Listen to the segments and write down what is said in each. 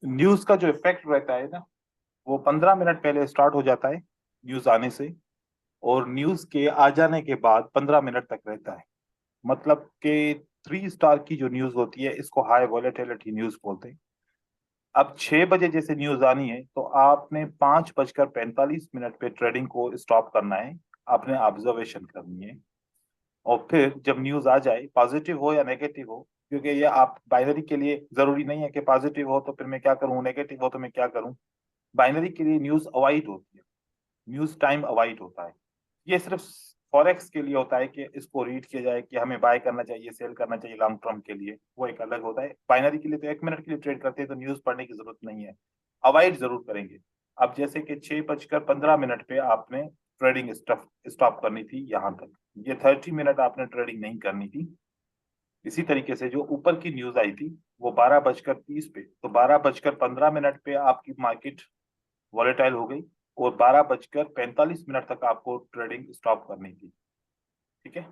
News का जो effect रहता है ना, वो 15 मिनट पहले स्टार्ट हो जाता है न्यूज आने से, और न्यूज के आ जाने के बाद 15 मिनट तक रहता है। मतलब कि 3 स्टार की जो न्यूज होती है इसको हाई वॉलेटिलिटी न्यूज बोलते हैं। अब 6 बजे जैसे न्यूज आनी है तो आपने 5:45 पे ट्रेडिंग को स्टॉप करना है। आपने ऑब्जर्वेशन करनी है, और फिर जब न्यूज आ जाए, पॉजिटिव हो या नेगेटिव हो, क्योंकि ये आप बाइनरी के लिए जरूरी नहीं है कि पॉजिटिव हो तो फिर मैं क्या करूं, नेगेटिव हो तो मैं क्या करूं। बाइनरी के लिए न्यूज अवॉइड होती है, न्यूज टाइम अवॉइड होता है। ये सिर्फ फॉरेक्स के लिए होता है कि इसको रीड किया जाए कि हमें बाय करना चाहिए, सेल करना चाहिए लॉन्ग टर्म के लिए, वो एक अलग होता है। बाइनरी के लिए तो 1 मिनट के लिए ट्रेड करते हैं तो न्यूज पढ़ने की जरूरत नहीं है, अवॉइड जरूर करेंगे। अब जैसे कि 6:15 पे आपने ट्रेडिंग स्टॉप स्टॉप करनी थी यहाँ तक, ये 30 मिनट आपने ट्रेडिंग नहीं करनी थी। इसी तरीके से जो ऊपर की न्यूज आई थी वो 12:30 पे, तो 12:15 पे आपकी मार्केट वॉलेटाइल हो गई, और 12:45 तक आपको ट्रेडिंग स्टॉप करनी थी। ठीक है,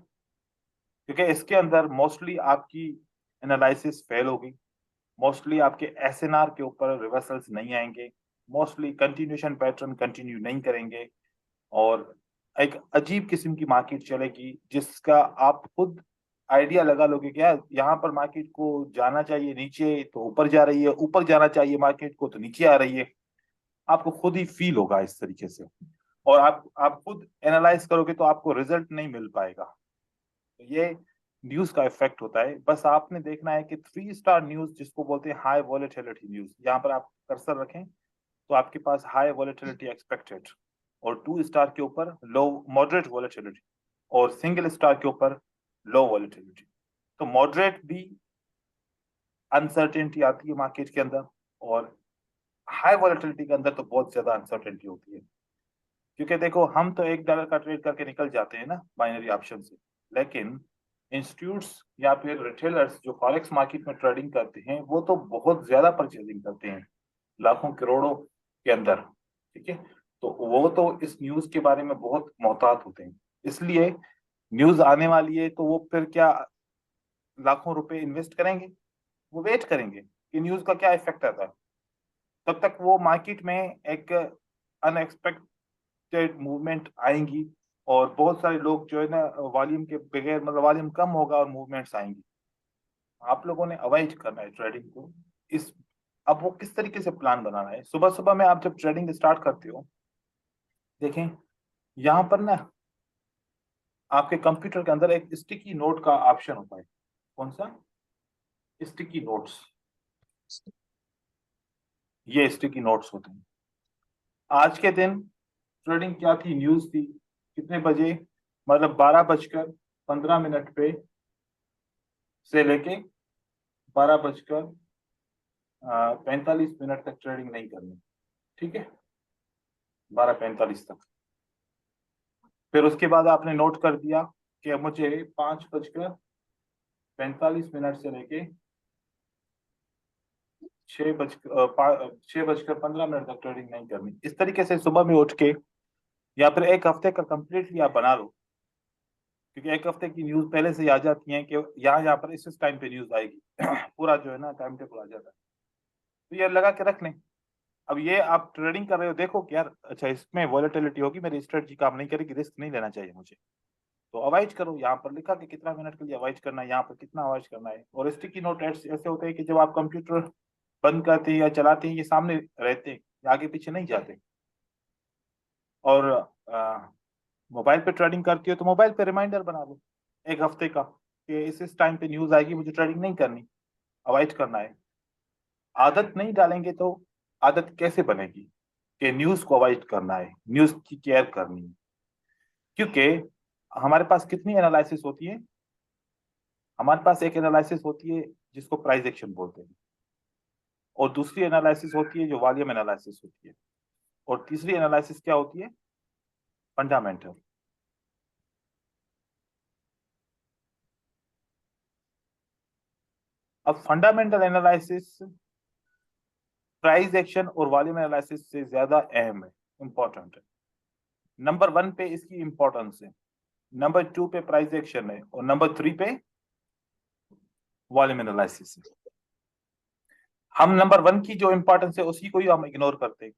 क्योंकि इसके अंदर मोस्टली आपकी एनालिसिस फेल होगी, मोस्टली आपके एसएनआर के ऊपर रिवर्सल्स नहीं आएंगे, मोस्टली कंटिन्यूशन पैटर्न कंटिन्यू नहीं करेंगे, और एक अजीब किस्म की मार्केट चलेगी जिसका आप खुद आइडिया लगा लोगे कि यार यहाँ पर मार्केट को जाना चाहिए नीचे तो ऊपर जा रही है, ऊपर जाना चाहिए मार्केट को तो नीचे आ रही है। आपको खुद ही फील होगा इस तरीके से, और आप खुद एनालाइज करोगे तो आपको रिजल्ट नहीं मिल पाएगा। तो ये न्यूज का इफेक्ट होता है। बस आपने देखना है कि 3 स्टार न्यूज जिसको बोलते हैं हाई वॉलेटिलिटी न्यूज, यहाँ पर आप कर्सर रखें तो आपके पास हाई वॉलेटिलिटी एक्सपेक्टेड, और 2 स्टार के ऊपर लो मॉडरेट वॉलेटिलिटी, और सिंगल स्टार के ऊपर लो वॉलेटिलिटी। तो मॉडरेट भी अनसर्टेनिटी आती है मार्केट के अंदर, और हाई वॉलेटिलिटी के अंदर तो बहुत ज्यादा अनसर्टेनिटी होती है। क्योंकि देखो, हम तो $1 का ट्रेड करके निकल जाते हैं ना बाइनरी ऑप्शन से, लेकिन इंस्टीट्यूट्स या फिर रिटेलर्स जो फॉरेक्स मार्केट में ट्रेडिंग करते हैं वो तो बहुत ज्यादा परचेजिंग करते हैं, लाखों करोड़ों के अंदर। ठीक है, तो वो तो इस न्यूज के बारे में बहुत मोहतात होते हैं। इसलिए न्यूज आने वाली है तो वो फिर क्या लाखों रुपए इन्वेस्ट करेंगे? वो वेट करेंगे कि न्यूज का क्या इफेक्ट आता है। तब तक वो मार्केट में एक अनएक्सपेक्टेड मूवमेंट आएंगी, और बहुत सारे लोग जो है ना, वॉल्यूम के बगैर, मतलब वॉल्यूम कम होगा और मूवमेंट्स आएंगी। आप लोगों ने अवॉइड करना है ट्रेडिंग को। इस अब वो किस तरीके से प्लान बनाना है, सुबह सुबह में आप जब ट्रेडिंग स्टार्ट करते हो, देखें यहाँ पर ना आपके कंप्यूटर के अंदर एक स्टिकी नोट का ऑप्शन होता है। कौन सा? Sticky notes. ये स्टिकी नोट्स होते हैं। आज के दिन ट्रेडिंग क्या थी, न्यूज थी कितने बजे, मतलब 12:15 पे से लेके 12:45 तक ट्रेडिंग नहीं करनी। ठीक है, 12:45 तक। फिर उसके बाद आपने नोट कर दिया कि अब मुझे 5:45 से लेके 6:15 तक ट्रेडिंग नहीं करनी। इस तरीके से सुबह में उठ के, या फिर एक हफ्ते का कंप्लीटली आप बना लो, क्योंकि एक हफ्ते की न्यूज पहले से ही आ जाती है कि यहाँ यहाँ पर इस टाइम पे न्यूज आएगी। पूरा जो है ना टाइम टेबल आ जाता है, तो ये लगा के रख लें। अब ये आप ट्रेडिंग कर रहे हो, देखो कि यार अच्छा इसमें वॉलेटिलिटी होगी, मेरी स्ट्रेटजी काम नहीं करेगी, रिस्क नहीं लेना चाहिए मुझे, तो अवॉइड करो। यहाँ पर लिखा कि कितना मिनट के लिए अवॉइड करना है, यहाँ पर कितना अवॉइड करना है। और स्टिकी नोट ऐसे होते हैं कि जब आप कंप्यूटर बंद करते हैं या चलाते हैं, ये सामने रहते हैं, ये आगे पीछे नहीं जाते। और मोबाइल पे ट्रेडिंग करती हो तो मोबाइल पे रिमाइंडर बना लो एक हफ्ते का कि इस टाइम पे न्यूज आएगी, मुझे ट्रेडिंग नहीं करनी, अवॉइड करना है। आदत नहीं डालेंगे तो आदत कैसे बनेगी कि न्यूज को अवॉइड करना है, न्यूज की केयर करनी है। क्योंकि हमारे पास कितनी एनालिसिस होती है? हमारे पास एक एनालिसिस होती है जिसको प्राइस एक्शन बोलते हैं, और दूसरी एनालिसिस होती है जो वॉल्यूम एनालिसिस होती है, और तीसरी एनालिसिस क्या होती है? फंडामेंटल। अब फंडामेंटल एनालिसिस प्राइस एक्शन और वॉल्यूम एनालिसिस से ज्यादा अहम है, इंपॉर्टेंट है। नंबर 1 पे इसकी इंपॉर्टेंस है, नंबर 2 पे प्राइस एक्शन है, और नंबर 3 पे वॉल्यूम एनालिसिस है। हम नंबर वन की जो इंपॉर्टेंस है उसी को ही हम इग्नोर करते हैं,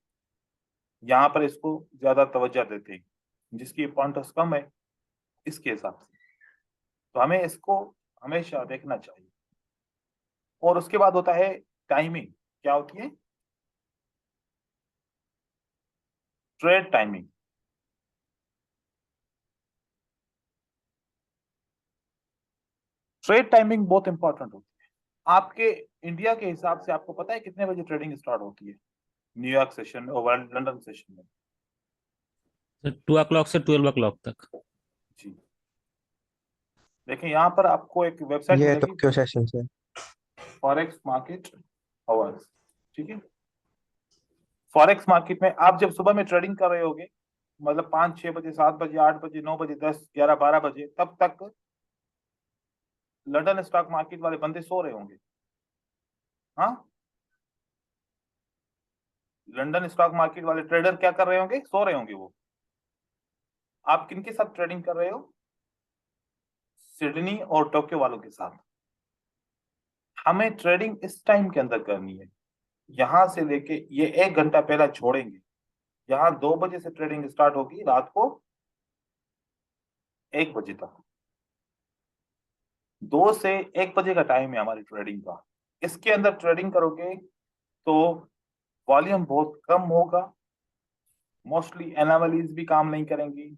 यहाँ पर इसको ज्यादा तवज्जो देते हैं, जिसकी इंपॉर्टेंस कम है इसके हिसाब से। तो हमें इसको हमेशा देखना चाहिए। और उसके बाद होता है टाइमिंग। क्या होती है? Trade timing. ट्रेड टाइमिंग बहुत इंपॉर्टेंट होती है। आपके इंडिया के हिसाब से आपको पता है कितने बजे ट्रेडिंग स्टार्ट होती है न्यूयॉर्क सेशन और लंदन सेशन में? 2 o'clock से 12 o'clock तक। जी। देखें यहाँ पर आपको एक वेबसाइट ये मिलेगी, टोक्यो सेशन से। Forex market hours. ठीक है। फॉरेक्स मार्केट में आप जब सुबह में ट्रेडिंग कर रहे होगे, मतलब 5 6 बजे, 7 बजे, 8 बजे, 9 बजे, 10 11 12 बजे, तब तक लंदन स्टॉक मार्केट वाले बंदे सो रहे होंगे। हाँ, लंदन स्टॉक मार्केट वाले ट्रेडर क्या कर रहे होंगे? सो रहे होंगे वो। आप किनके साथ ट्रेडिंग कर रहे हो? सिडनी और टोक्यो वालों के साथ। हमें ट्रेडिंग इस टाइम के अंदर करनी है। यहां से लेके ये 1 घंटा पहला छोड़ेंगे। यहाँ 2 बजे से ट्रेडिंग स्टार्ट होगी रात को 1 बजे तक। 2 से 1 बजे का टाइम है हमारी ट्रेडिंग का। इसके अंदर ट्रेडिंग करोगे तो वॉल्यूम बहुत कम होगा। मोस्टली एनालिस भी काम नहीं करेंगी,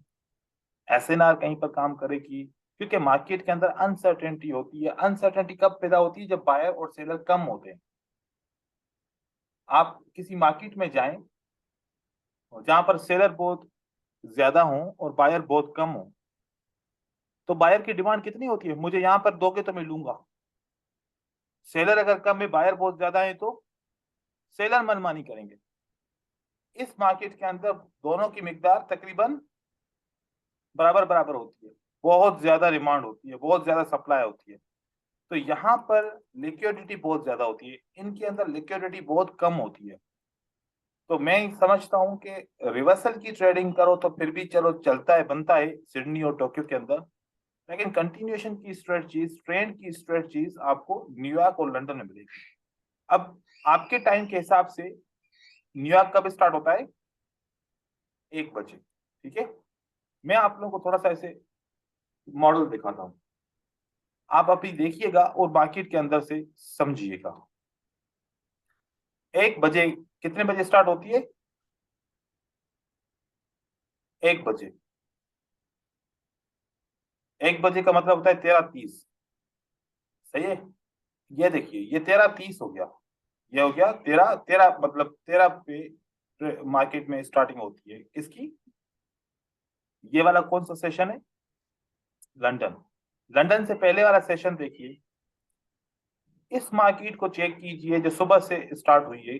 एसएनआर कहीं पर काम करेगी, क्योंकि मार्केट के अंदर अनसर्टेनिटी होती है। अनसर्टेनिटी कब पैदा होती है? जब बायर और सेलर कम होते हैं। आप किसी मार्केट में जाएं जहां पर सेलर बहुत ज्यादा हो और बायर बहुत कम हो, तो बायर की डिमांड कितनी होती है? मुझे यहां पर दोगे तो मैं लूंगा। सेलर अगर कम है, बायर बहुत ज्यादा है, तो सेलर मनमानी करेंगे। इस मार्केट के अंदर दोनों की मिकदार तकरीबन बराबर बराबर होती है। बहुत ज्यादा डिमांड होती है, बहुत ज्यादा सप्लाई होती है। तो यहाँ पर लिक्विडिटी बहुत ज्यादा होती है, इनके अंदर लिक्विडिटी बहुत कम होती है। तो मैं समझता हूँ कि रिवर्सल की ट्रेडिंग करो तो फिर भी चलो चलता है, बनता है सिडनी और टोक्यो के अंदर। लेकिन कंटिन्यूएशन की स्ट्रेटजीज, ट्रेंड की स्ट्रेटजीज आपको न्यूयॉर्क और लंदन में मिलेगी। अब आपके टाइम के हिसाब से न्यूयॉर्क कब स्टार्ट होता है? 1 बजे। ठीक है। मैं आप लोगों को थोड़ा सा ऐसे मॉडल दिखाता हूँ, आप अभी देखिएगा और मार्केट के अंदर से समझिएगा। 1 बजे कितने बजे स्टार्ट होती है? 1 बजे। 1 बजे का मतलब होता है 13:30। सही है। ये देखिए, ये 13:30 हो गया। ये हो गया 13 13, मतलब 13 पे मार्केट में स्टार्टिंग होती है इसकी। ये वाला कौन सा सेशन है? लंदन। लंदन से पहले वाला सेशन देखिए। इस मार्केट को चेक कीजिए जो सुबह से स्टार्ट हुई है,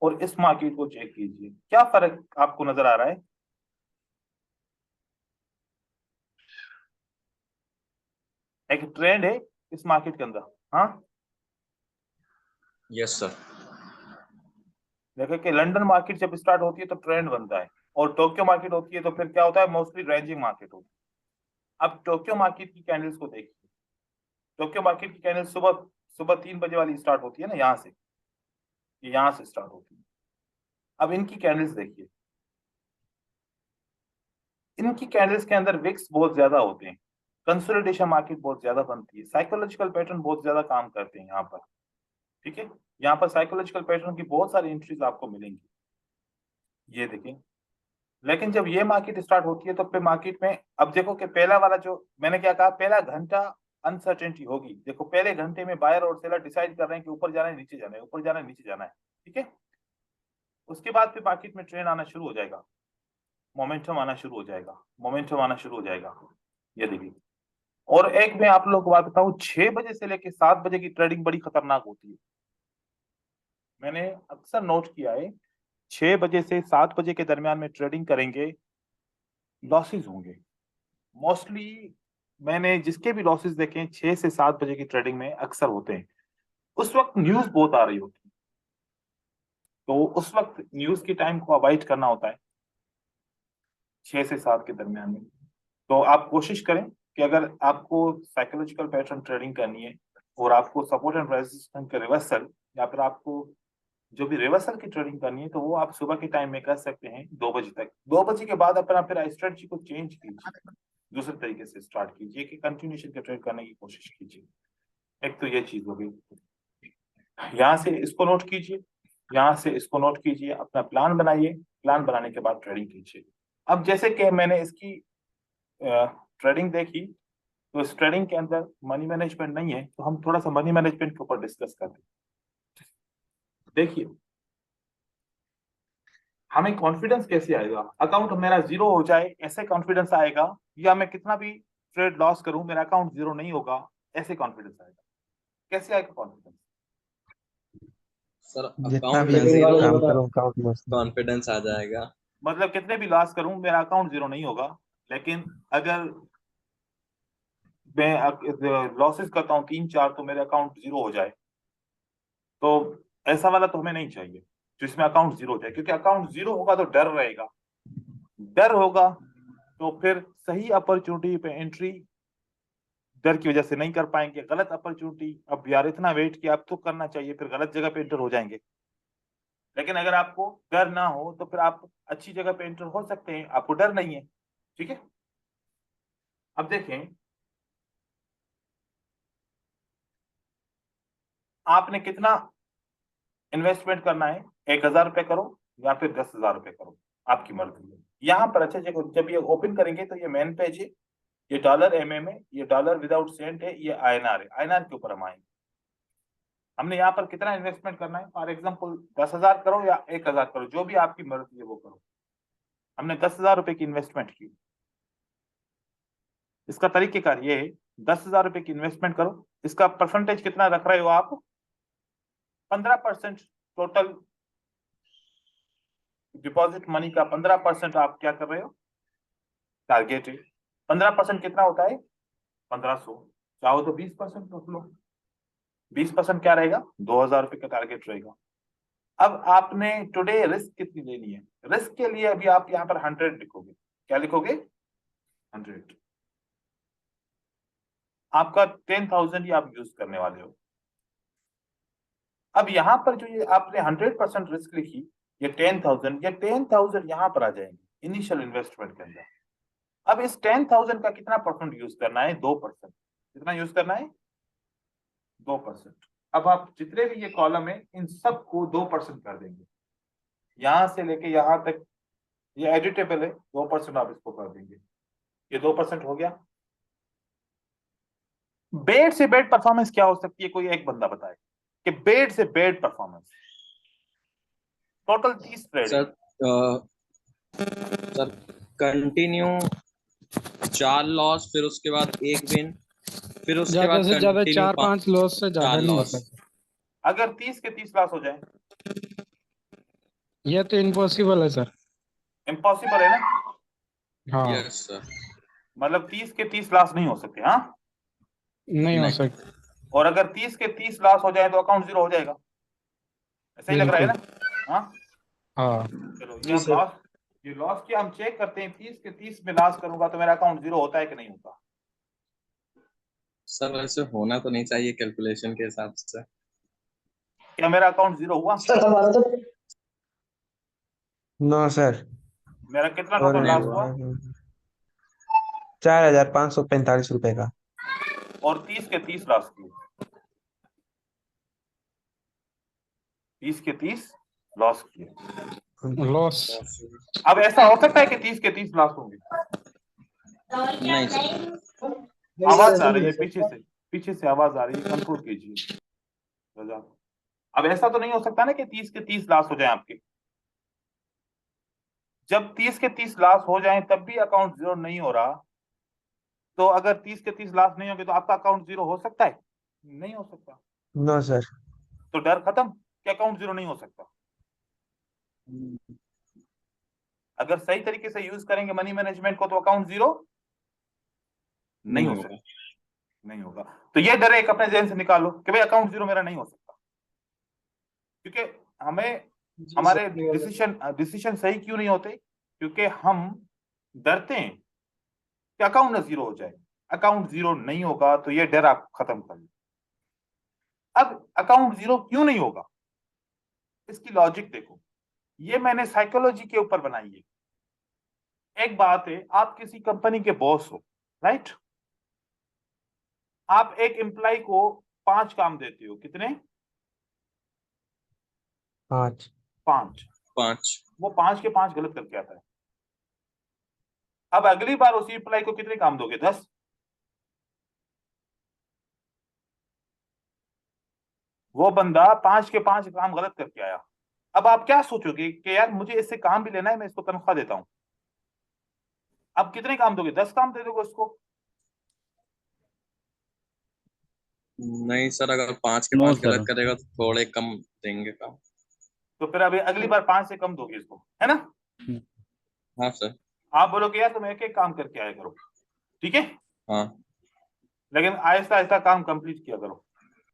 और इस मार्केट को चेक कीजिए, क्या फर्क आपको नजर आ रहा है? एक ट्रेंड है इस मार्केट के अंदर। हाँ, यस सर। देखो कि लंदन मार्केट जब स्टार्ट होती है तो ट्रेंड बनता है, और टोक्यो मार्केट होती है तो फिर क्या होता है? मोस्टली रेंजिंग मार्केट होती है। अब टोक्यो मार्केट की कैंडल्स को देखिए। टोक्यो मार्केट की कैंडल सुबह सुबह 3 बजे वाली स्टार्ट होती है ना, यहाँ से, ये यहाँ से स्टार्ट होती है। अब इनकी कैंडल्स देखिए। इनकी कैंडल्स के अंदर विक्स बहुत ज्यादा होते हैं, कंसोलिडेशन मार्केट बहुत ज्यादा बनती है, साइकोलॉजिकल पैटर्न बहुत ज्यादा काम करते हैं यहाँ पर। ठीक है। यहाँ पर साइकोलॉजिकल पैटर्न की बहुत सारी एंट्रीज आपको मिलेंगी, ये देखें। लेकिन जब ये मार्केट स्टार्ट होती है तो फिर मार्केट में अब देखो कि पहला वाला जो मैंने क्या कहा, पहला घंटा अनसर्टेनिटी होगी। देखो पहले घंटे में बायर और सेलर डिसाइड कर रहे हैं कि ऊपर जाना है नीचे जाना है, ऊपर जाना है नीचे जाना है। ठीक है। उसके बाद फिर मार्केट में ट्रेंड आना शुरू हो जाएगा, मोमेंटम आना शुरू हो जाएगा, मोमेंटम आना शुरू हो जाएगा। ये देखिए। और एक मैं आप लोगों को बात बताऊं, 6 बजे से लेकर 7 बजे की ट्रेडिंग बड़ी खतरनाक होती है। मैंने अक्सर नोट किया है, 6 बजे से 7 बजे के दरमियान में ट्रेडिंग करेंगे, लॉसेस होंगे मोस्टली। मैंने जिसके भी लॉसेस देखे हैं 6 से 7 बजे की ट्रेडिंग में अक्सर होते हैं। उस वक्त न्यूज बहुत आ रही होती है, तो उस वक्त न्यूज की टाइम को अवॉइड करना होता है 6 से 7 के दरमियान में। तो आप कोशिश करें कि अगर आपको साइकोलॉजिकल पैटर्न ट्रेडिंग करनी है और आपको सपोर्ट एंड रेजिस्टेंस के रिवर्सल या फिर आपको जो भी रिवर्सल की ट्रेडिंग करनी है तो वो आप सुबह के टाइम में कर सकते हैं 2 बजे तक। 2 बजे के बाद अपना फिर स्ट्रेटजी को चेंज कीजिए, दूसरे तरीके से स्टार्ट कीजिए कि कंटिन्यूशन के ट्रेड करने की कोशिश कीजिए। एक तो ये चीज हो गई, यहाँ से इसको नोट कीजिए, यहाँ से इसको नोट कीजिए, अपना प्लान बनाइए, प्लान बनाने के बाद ट्रेडिंग कीजिए। अब जैसे कि मैंने इसकी ट्रेडिंग देखी, तो इस ट्रेडिंग के अंदर मनी मैनेजमेंट नहीं है, तो हम थोड़ा सा मनी मैनेजमेंट के ऊपर डिस्कस करते हैं। देखिए, हमें कॉन्फिडेंस कैसे आएगा, अकाउंट मेरा जीरो हो जाए ऐसे कॉन्फिडेंस आएगा, या मैं कितना भी ट्रेड लॉस करूं मेरा अकाउंट जीरो नहीं होगा ऐसे कॉन्फिडेंस आएगा? कैसे आएगा कॉन्फिडेंस? सर जितना अकाउंट भी में जीरो काम होगा, करो अकाउंट लॉस नहीं। कॉन्फिडेंस आ जाएगा। मतलब कितने भी लॉस करूं मेरा अकाउंट जीरो नहीं होगा, लेकिन अगर मैं लॉसेस करता हूँ 3-4 तो मेरा अकाउंट जीरो हो जाए, तो ऐसा वाला तो हमें नहीं चाहिए जिसमें अकाउंट जीरो हो जाए, क्योंकि अकाउंट जीरो होगा तो डर रहेगा, डर होगा तो फिर सही अपॉर्चुनिटी पे एंट्री डर की वजह से नहीं कर पाएंगे, गलत अपॉर्चुनिटी, अब यार इतना वेट किया अब तो करना चाहिए, फिर गलत जगह पे एंटर हो जाएंगे। लेकिन अगर आपको डर ना हो तो फिर आप अच्छी जगह पे एंटर हो सकते हैं, आपको डर नहीं है। ठीक है, अब देखें, आपने कितना इन्वेस्टमेंट करना है, 1,000 रुपए करो या फिर 10,000 रुपए करो, आपकी मर्जी है। यहाँ पर अच्छे से जब ये ओपन करेंगे तो ये मेन पेज है, ये डॉलर एमएम है, ये डॉलर विदाउट सेंट है, ये आईएनआर है। आईएनआर के ऊपर हम आएंगे। हमने यहाँ पर कितना इन्वेस्टमेंट करना है, फॉर एग्जाम्पल 10,000 करो या 1,000 करो, जो भी आपकी मर्जी है वो करो। हमने 10,000 रुपए की इन्वेस्टमेंट की। इसका तरीकेकार ये है, 10,000 रुपए की इन्वेस्टमेंट करो, इसका परसेंटेज कितना रख रहे हो आप? 15% टोटल डिपॉजिट मनी का 15% आप क्या कर रहे हो, टारगेट है। 15% कितना होता है? 1,500। चाहो तो 20% रख लो, 20% क्या रहेगा? 2,000 रुपए का टारगेट रहेगा। अब आपने टुडे रिस्क कितनी लेनी है? रिस्क के लिए अभी आप यहाँ पर 100 लिखोगे। क्या लिखोगे? 100। आपका 10,000 ही आप यूज करने वाले हो। अब यहाँ पर जो ये आपने 100% रिस्क लिखी, ये 10,000, ये 10,000 यहाँ पर आ जाएंगे इनिशियल इन्वेस्टमेंट के अंदर। अब इस 10,000 का कितना परसेंट यूज करना है? 2%। कितना यूज करना है? 2%। अब आप जितने भी ये कॉलम है इन सबको 2% कर देंगे, यहां से लेके यहां तक ये एडिटेबल है, 2% आप इसको कर देंगे, ये 2% हो गया। बेड से बेड परफॉर्मेंस क्या हो सकती है, कोई एक बंदा बताए कि बेड से बेड परफॉर्मेंस। टोटल 30 ट्रेड है सर कंटिन्यू 4 लॉस, फिर उसके बाद 1 विन, फिर उसके ज्यादा बाद से ज्यादा कंटिन्यू 4-5 लॉस से ज्यादा 4 नहीं लॉस। होता। अगर 30 के 30 लॉस हो जाए? ये तो इम्पॉसिबल है सर। इम्पॉसिबल है ना? हाँ, यस सर। मतलब 30 के 30 लॉस नहीं हो सकते। हाँ, नहीं हो नहीं। सकता। और अगर 30 के 30 लॉस हो जाए तो अकाउंट जीरो हो जाएगा, ऐसा ही लग रहा है बिल्कुल। ना? हाँ, हाँ, चलो ये जी हम सर। लॉस, ये लॉस की हम चेक करते हैं, 30 के 30 में लॉस करूंगा तो मेरा अकाउंट जीरो होता है कि नहीं होता? सर वैसे होना तो नहीं चाहिए कैलकुलेशन के हिसाब से। क्या मेरा अकाउंट जीरो हुआ? सर हमारा तो नो सर। मेरा कितना और टोटल नहीं लॉस हुआ। हुआ? 4,545 रुपए का। और 30 के 30 लॉस किए, 30 के 30 लॉस किए। लॉस। अब ऐसा हो सकता है कि 30 के 30 लॉस होंगे? नहीं सर। आवाज आ रही है पीछे से, पीछे से आवाज आ रही है, कंट्रोल कीजिए रजा। अब ऐसा तो नहीं हो सकता ना कि 30 के 30 लॉस हो जाए आपके? जब 30 के 30 लॉस हो जाए तब भी अकाउंट जीरो नहीं हो रहा, तो अगर 30 के 30 लॉस नहीं होंगे तो आपका अकाउंट जीरो हो सकता है? नहीं हो सकता। No sir. तो डर खत्म कि अकाउंट जीरो नहीं हो सकता। अगर सही तरीके से यूज करेंगे मनी मैनेजमेंट को तो अकाउंट जीरो नहीं हो सकता, नहीं होगा। तो ये डर एक अपने जहन से निकालो कि भाई अकाउंट जीरो मेरा नहीं हो सकता, क्योंकि हमें हमारे डिसीजन डिसीजन सही क्यों नहीं होते? क्योंकि हम डरते हैं कि अकाउंट ना जीरो हो जाए। अकाउंट जीरो नहीं होगा तो ये डर आप खत्म कर लो। अब अकाउंट जीरो क्यों नहीं होगा, इसकी लॉजिक देखो, ये मैंने साइकोलॉजी के ऊपर बनाई है। एक बात है, आप किसी कंपनी के बॉस हो, राइट, आप एक एम्प्लॉय को 5 काम देते हो, कितने? 5। 5। 5। वो 5 के 5 गलत करके आता है। अब अगली बार उसी एम्प्लॉय को कितने काम दोगे? 10। वो बंदा 5 के 5 काम गलत करके आया। अब आप क्या सोचोगे कि यार मुझे इससे काम भी लेना है, मैं इसको तनख्वाह देता हूं। अब कितने काम दोगे? 10 काम दे दोगे उसको। नहीं सर, अगर 5 के नो 5 सर। गलत करेगा तो थोड़े कम देंगे काम। तो फिर अभी अगली बार 5 से कम दोगे इसको, है ना? हाँ सर। आप बोलोगे यार तुम एक एक काम करके आया करो, ठीक है, हाँ लेकिन आहिस्ता आहिस्ता काम कंप्लीट किया करो।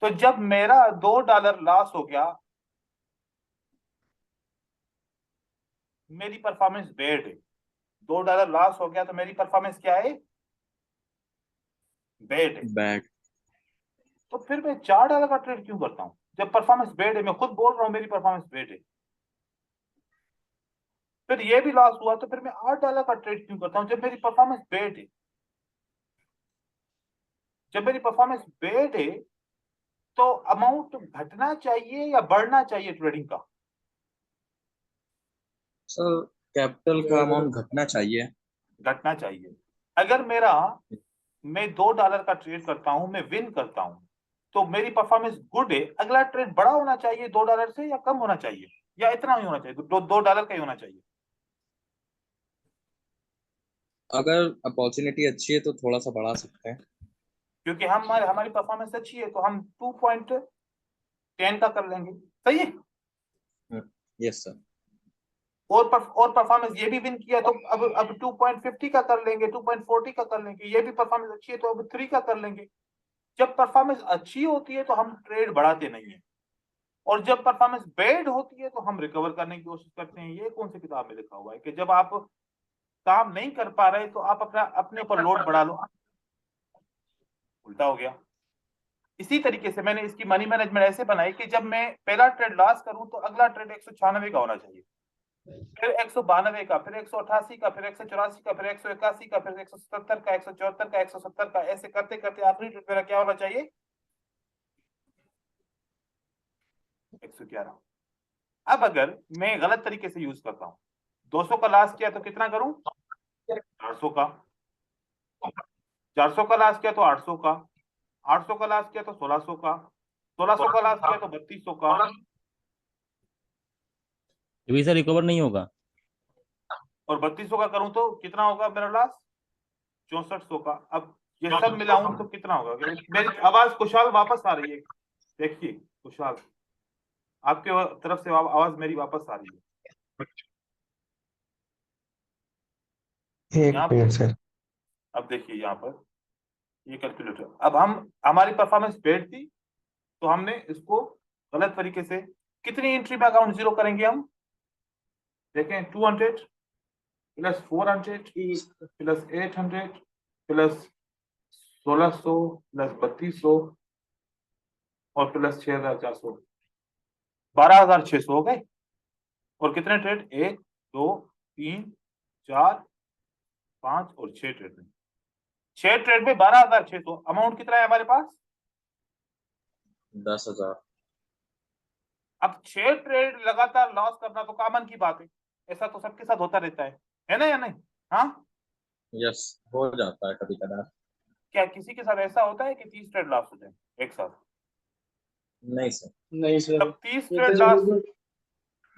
तो जब मेरा $2 लॉस हो गया, मेरी परफॉर्मेंस बैड है। $2 लॉस हो गया तो मेरी परफॉर्मेंस क्या है? बैड है। बैड। तो फिर मैं $4 का ट्रेड क्यों करता हूं जब परफॉर्मेंस बैड है? मैं खुद बोल रहा हूं मेरी परफॉर्मेंस बैड है। फिर ये भी लॉस हुआ तो फिर मैं $8 का ट्रेड क्यों करता हूं जब मेरी परफॉर्मेंस बैड है? जब मेरी परफॉर्मेंस बैड है तो अमाउंट घटना चाहिए या बढ़ना चाहिए ट्रेडिंग का? सर कैपिटल का अमाउंट घटना चाहिए। घटना चाहिए। अगर मैं $2 का ट्रेड करता हूं, मैं विन करता हूं, तो मेरी परफॉर्मेंस गुड है, अगला ट्रेड बड़ा होना चाहिए $2 से या कम होना चाहिए, या इतना ही होना चाहिए, $2 का ही होना चाहिए? अगर अपॉर्चुनिटी अच्छी है तो थोड़ा सा बढ़ा सकते हैं। क्योंकि हमारी परफॉर्मेंस अच्छी है तो हम 2.10 का कर लेंगे, सही है। Yes sir. और परफॉर्मेंस ये भी विन किया तो अब 2.50 का कर लेंगे, 2.40 का कर लेंगे। ये भी परफॉर्मेंस अच्छी है तो अब 3 का कर लेंगे। जब परफॉर्मेंस अच्छी होती है तो हम ट्रेड बढ़ाते नहीं है, और जब परफॉर्मेंस बैड होती है तो हम रिकवर करने की कोशिश करते हैं। ये कौन सी किताब में लिखा हुआ है कि जब आप काम नहीं कर पा रहे तो आप अपने ऊपर लोड बढ़ा लो? उल्टा हो गया। इसी तरीके से मैंने इसकी मनी मैनेजमेंट ऐसे बनाई कि जब मैं पहला ट्रेड लॉस करूं तो अगला ट्रेड 196 का होना चाहिए, फिर 192 का, फिर 188 का, फिर 184 का, फिर 181 का, फिर 177 का, 174 का, 170 का, ऐसे करते करते आखिरी ट्रेड मेरा क्या होना चाहिए? 111। अब अगर मैं गलत तरीके से यूज करता हूं, 200 का लॉस किया तो कितना करूं? 400 का। 400 का लॉस किया तो 800 का। 800 का लॉस किया तो 1600 का। 1600 का लॉस किया तो 3200 का। ये भी सर रिकवर नहीं होगा। और 3200 का करूं तो कितना होगा मेरा लॉस? 6400 का। अब ये सब मिलाऊं तो कितना होगा? मेरी आवाज खुशहाल वापस आ रही है, देखिए खुशहाल, आपके तरफ से आवाज मेरी वापस आ रही है। एक यहाँ मिनट सर। अब देखिए यहाँ पर ये कैलकुलेटर, अब हमारी परफॉर्मेंस बैड थी तो हमने इसको गलत तरीके से, कितनी एंट्री में अकाउंट जीरो करेंगे हम? देखें, 200 प्लस 400 प्लस 800 प्लस 1600 प्लस 3200 और प्लस 6400, 12600 हो गए। और कितने ट्रेड? 1 2 3 4 5 और 6 ट्रेड में, 6 ट्रेड में 12600। अमाउंट कितना है हमारे पास? 10,000। अब 6 ट्रेड लगातार लॉस करना तो कॉमन की बात है, ऐसा तो सबके साथ होता रहता है ना या नहीं? हाँ, यस, हो जाता है कभी कदार। क्या किसी के साथ ऐसा होता है कि 30 ट्रेड लॉस हो जाए एक साथ? नहीं सर। नहीं सर। जब 30 ट्रेड लॉस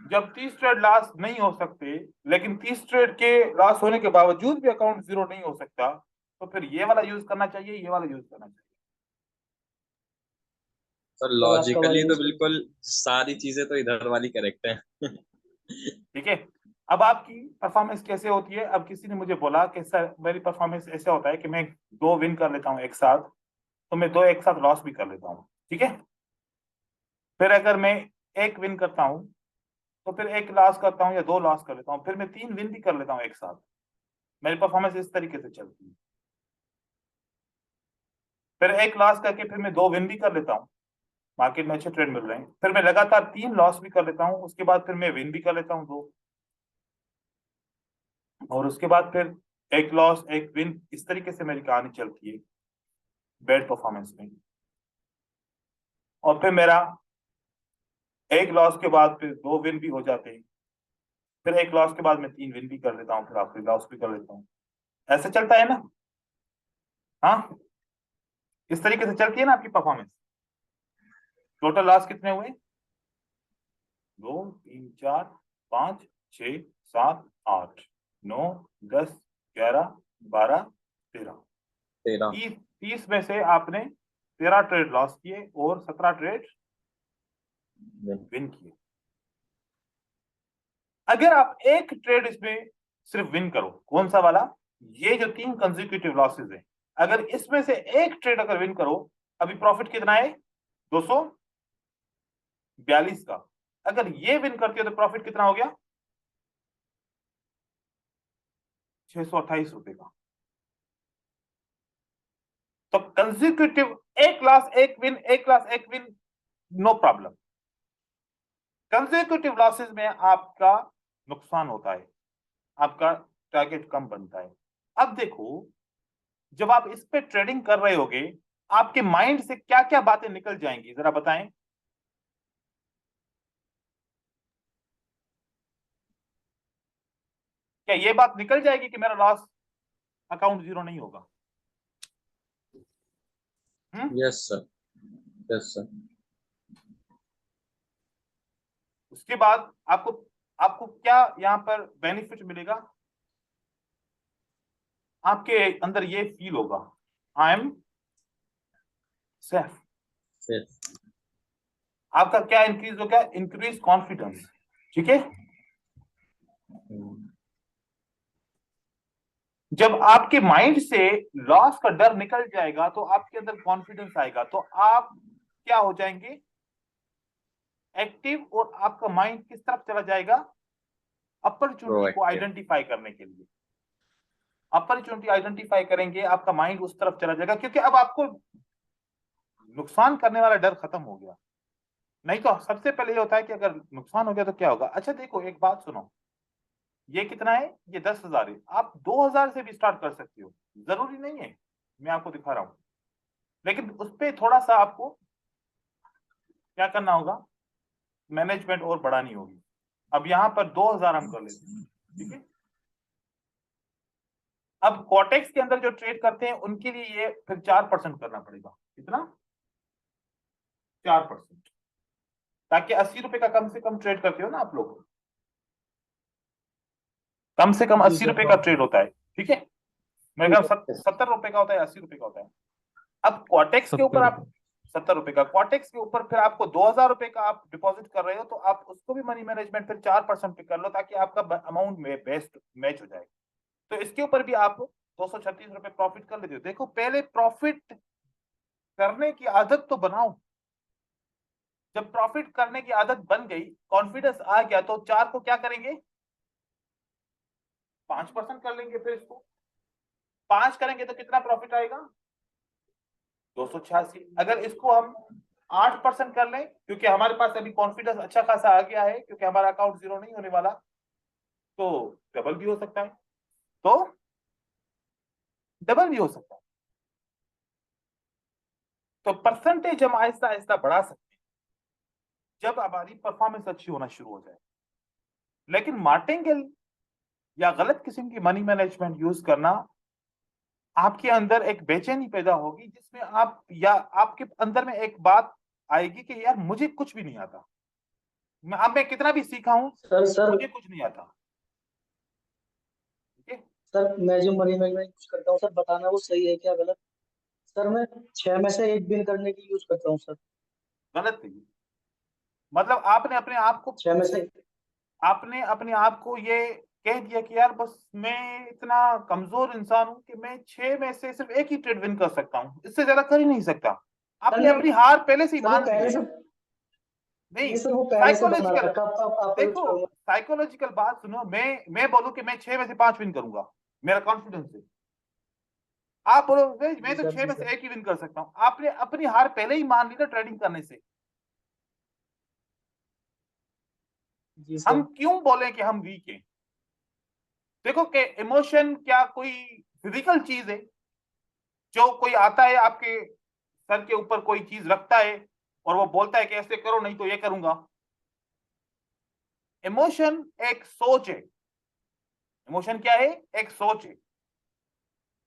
जब 30 ट्रेड लॉस नहीं हो सकते, लेकिन 30 ट्रेड के लॉस होने के बावजूद भी अकाउंट जीरो नहीं हो सकता, तो फिर ये वाला यूज करना चाहिए, ये वाला यूज करना चाहिए? सर लॉजिकली तो बिल्कुल सारी चीजें तो इधर वाली करेक्ट है। ठीक है। अब आपकी परफॉर्मेंस कैसे होती है? अब किसी ने मुझे बोला कि सर मेरी परफॉर्मेंस ऐसे होता है कि मैं 2 विन कर लेता हूँ एक साथ, तो मैं 2 एक साथ लॉस भी कर लेता हूँ, ठीक है। फिर अगर मैं 1 विन करता हूँ तो फिर 1 लॉस करता हूँ या 2 लॉस कर लेता हूँ, फिर मैं 3 विन भी कर लेता हूँ एक साथ। मेरी परफॉर्मेंस इस तरीके से चलती है। फिर 1 लॉस करके फिर मैं 2 विन भी कर लेता हूँ, मार्केट में अच्छे ट्रेड मिल रहे हैं, फिर मैं लगातार 3 लॉस भी कर लेता हूँ, उसके बाद फिर मैं विन भी कर लेता हूँ 2, और उसके बाद फिर 1 लॉस 1 विन, इस तरीके से मेरी कहानी चलती है बैड परफॉर्मेंस में। और फिर मेरा 1 लॉस के बाद फिर 2 विन भी हो जाते हैं, फिर 1 लॉस के बाद मैं 3 विन भी कर लेता हूँ, फिर आखिरी लॉस भी कर लेता हूँ। ऐसे चलता है ना? हाँ, इस तरीके से चलती है ना आपकी परफॉर्मेंस। टोटल लॉस कितने हुए? 2 3 4 5 6 7 8 9 10 11 12 13 13 30 में से आपने 13 ट्रेड लॉस किए और 17 ट्रेड विन किए। अगर आप एक ट्रेड इसमें सिर्फ विन करो, कौन सा वाला? ये जो 3 कंसेक्यूटिव लॉसेस है, अगर इसमें से एक ट्रेड अगर विन करो, अभी प्रॉफिट कितना है? 242 का। अगर ये विन करती हो तो प्रॉफिट कितना हो गया? 628 रुपए का। तो consecutive 1 loss 1 win, 1 loss 1 win, no problem. Consecutive losses में आपका नुकसान होता है, आपका टारगेट कम बनता है। अब देखो, जब आप इस पे ट्रेडिंग कर रहे होगे, आपके माइंड से क्या क्या बातें निकल जाएंगी, जरा बताएं। क्या ये बात निकल जाएगी कि मेरा लॉस अकाउंट 0 नहीं होगा? Yes sir, yes sir. उसके बाद आपको आपको क्या यहां पर बेनिफिट मिलेगा? आपके अंदर ये फील होगा, आई एम सेफ। सेफ। आपका क्या इंक्रीज हो गया? Increase confidence. ठीक है, जब आपके माइंड से लॉस का डर निकल जाएगा तो आपके अंदर कॉन्फिडेंस आएगा, तो आप क्या हो जाएंगे? एक्टिव। और आपका माइंड किस तरफ चला जाएगा? अपॉर्चुनिटी को Proactive. आइडेंटिफाई करने के लिए। अपॉर्चुनिटी आइडेंटिफाई करेंगे, आपका माइंड उस तरफ चला जाएगा, क्योंकि अब आपको नुकसान करने वाला डर खत्म हो गया। नहीं तो सबसे पहले ये होता है कि अगर नुकसान हो गया तो क्या होगा। अच्छा देखो, एक बात सुनो, ये कितना है? ये 10,000 है। आप 2,000 से भी स्टार्ट कर सकते हो, जरूरी नहीं है, मैं आपको दिखा रहा हूं। लेकिन उस पर थोड़ा सा आपको क्या करना होगा? मैनेजमेंट और बढ़ानी होगी। अब यहां पर 2,000 हम कर लेते हैं, ठीक है। अब कॉटेक्स के अंदर जो ट्रेड करते हैं उनके लिए ये फिर 4% करना पड़ेगा। कितना? 4%, ताकि 80 रुपए का कम से कम ट्रेड करते हो ना आप लोग, कम से कम 80 रुपए का ट्रेड होता है, ठीक है। मेरे ख्याल 70 रुपए का होता है, 80 रुपए का होता है। अब क्वाटेक्स के ऊपर आप 70 रुपए का, क्वाटेक्स के ऊपर फिर आपको 2,000 रुपए का आप डिपॉजिट कर रहे हो, तो आप उसको भी मनी मैनेजमेंट फिर 4% पे कर लो, ताकि आपका अमाउंट में बेस्ट मैच हो जाए। तो इसके ऊपर भी आप 236 रुपए प्रॉफिट कर लेते हो। देखो, पहले प्रॉफिट करने की आदत तो बनाओ। जब प्रॉफिट करने की आदत बन गई, कॉन्फिडेंस आ गया, तो 4 को क्या करेंगे? 5% कर लेंगे। फिर इसको 5 करेंगे तो कितना प्रॉफिट आएगा? 286। अगर इसको हम 8% कर लें, क्योंकि हमारे पास अभी कॉन्फिडेंस अच्छा खासा आ गया है, क्योंकि हमारा अकाउंट 0 नहीं होने वाला, तो डबल भी हो सकता है। तो डबल भी हो सकता है। तो परसेंटेज हम आहिस्ता आहिस्ता बढ़ा सकते हैं जब हमारी परफॉर्मेंस अच्छी होना शुरू हो जाए। लेकिन मार्टिंगेल या गलत किस्म की मनी मैनेजमेंट यूज करना, आपके अंदर एक बेचैनी पैदा होगी, जिसमें आप या आपके अंदर में एक बात आएगी कि यार मुझे कुछ भी नहीं आता, मैं कितना भी सीखा हूं, सर मुझे कुछ नहीं आता। ठीक है, सर मैं जो मनी मैनेजमेंट यूज करता हूँ सर, बताना वो सही है क्या गलत? सर मैं 6 में से 1 बिन करने की यूज करता हूँ सर। गलत है। मतलब आपने अपने आप को 6 में से आपने अपने आप को ये कह दिया कि यार बस मैं इतना कमजोर इंसान हूं कि मैं 6 में से सिर्फ एक ही ट्रेड विन कर सकता हूं, इससे ज्यादा कर ही नहीं सकता। आपने नहीं, अपनी हार पहले से ही सर वो मान ली पहले है से ना। नहीं, नहीं सर, वो पहले से बना साइकोलॉजिकल, रखा, आप यूज देखो करूंगा। साइकोलॉजिकल बात सुनो। मैं बोलूं कि मैं 6 में से 5 विन करूंगा, मेरा कॉन्फिडेंस है। आप बोलो मैं जी तो सर, 6 जी में से सर। एक ही विन कर सकता हूं। आपने अपनी हार पहले ही मान ली ना ट्रेडिंग करने से। जी सर। हम क्यों बोले कि हम वीक हैं? देखो कि इमोशन क्या कोई फिजिकल चीज है जो कोई आता है आपके सर के ऊपर कोई चीज रखता है और वो बोलता है कि ऐसे करो नहीं तो ये करूंगा? इमोशन एक सोच है। इमोशन क्या है? एक सोच है।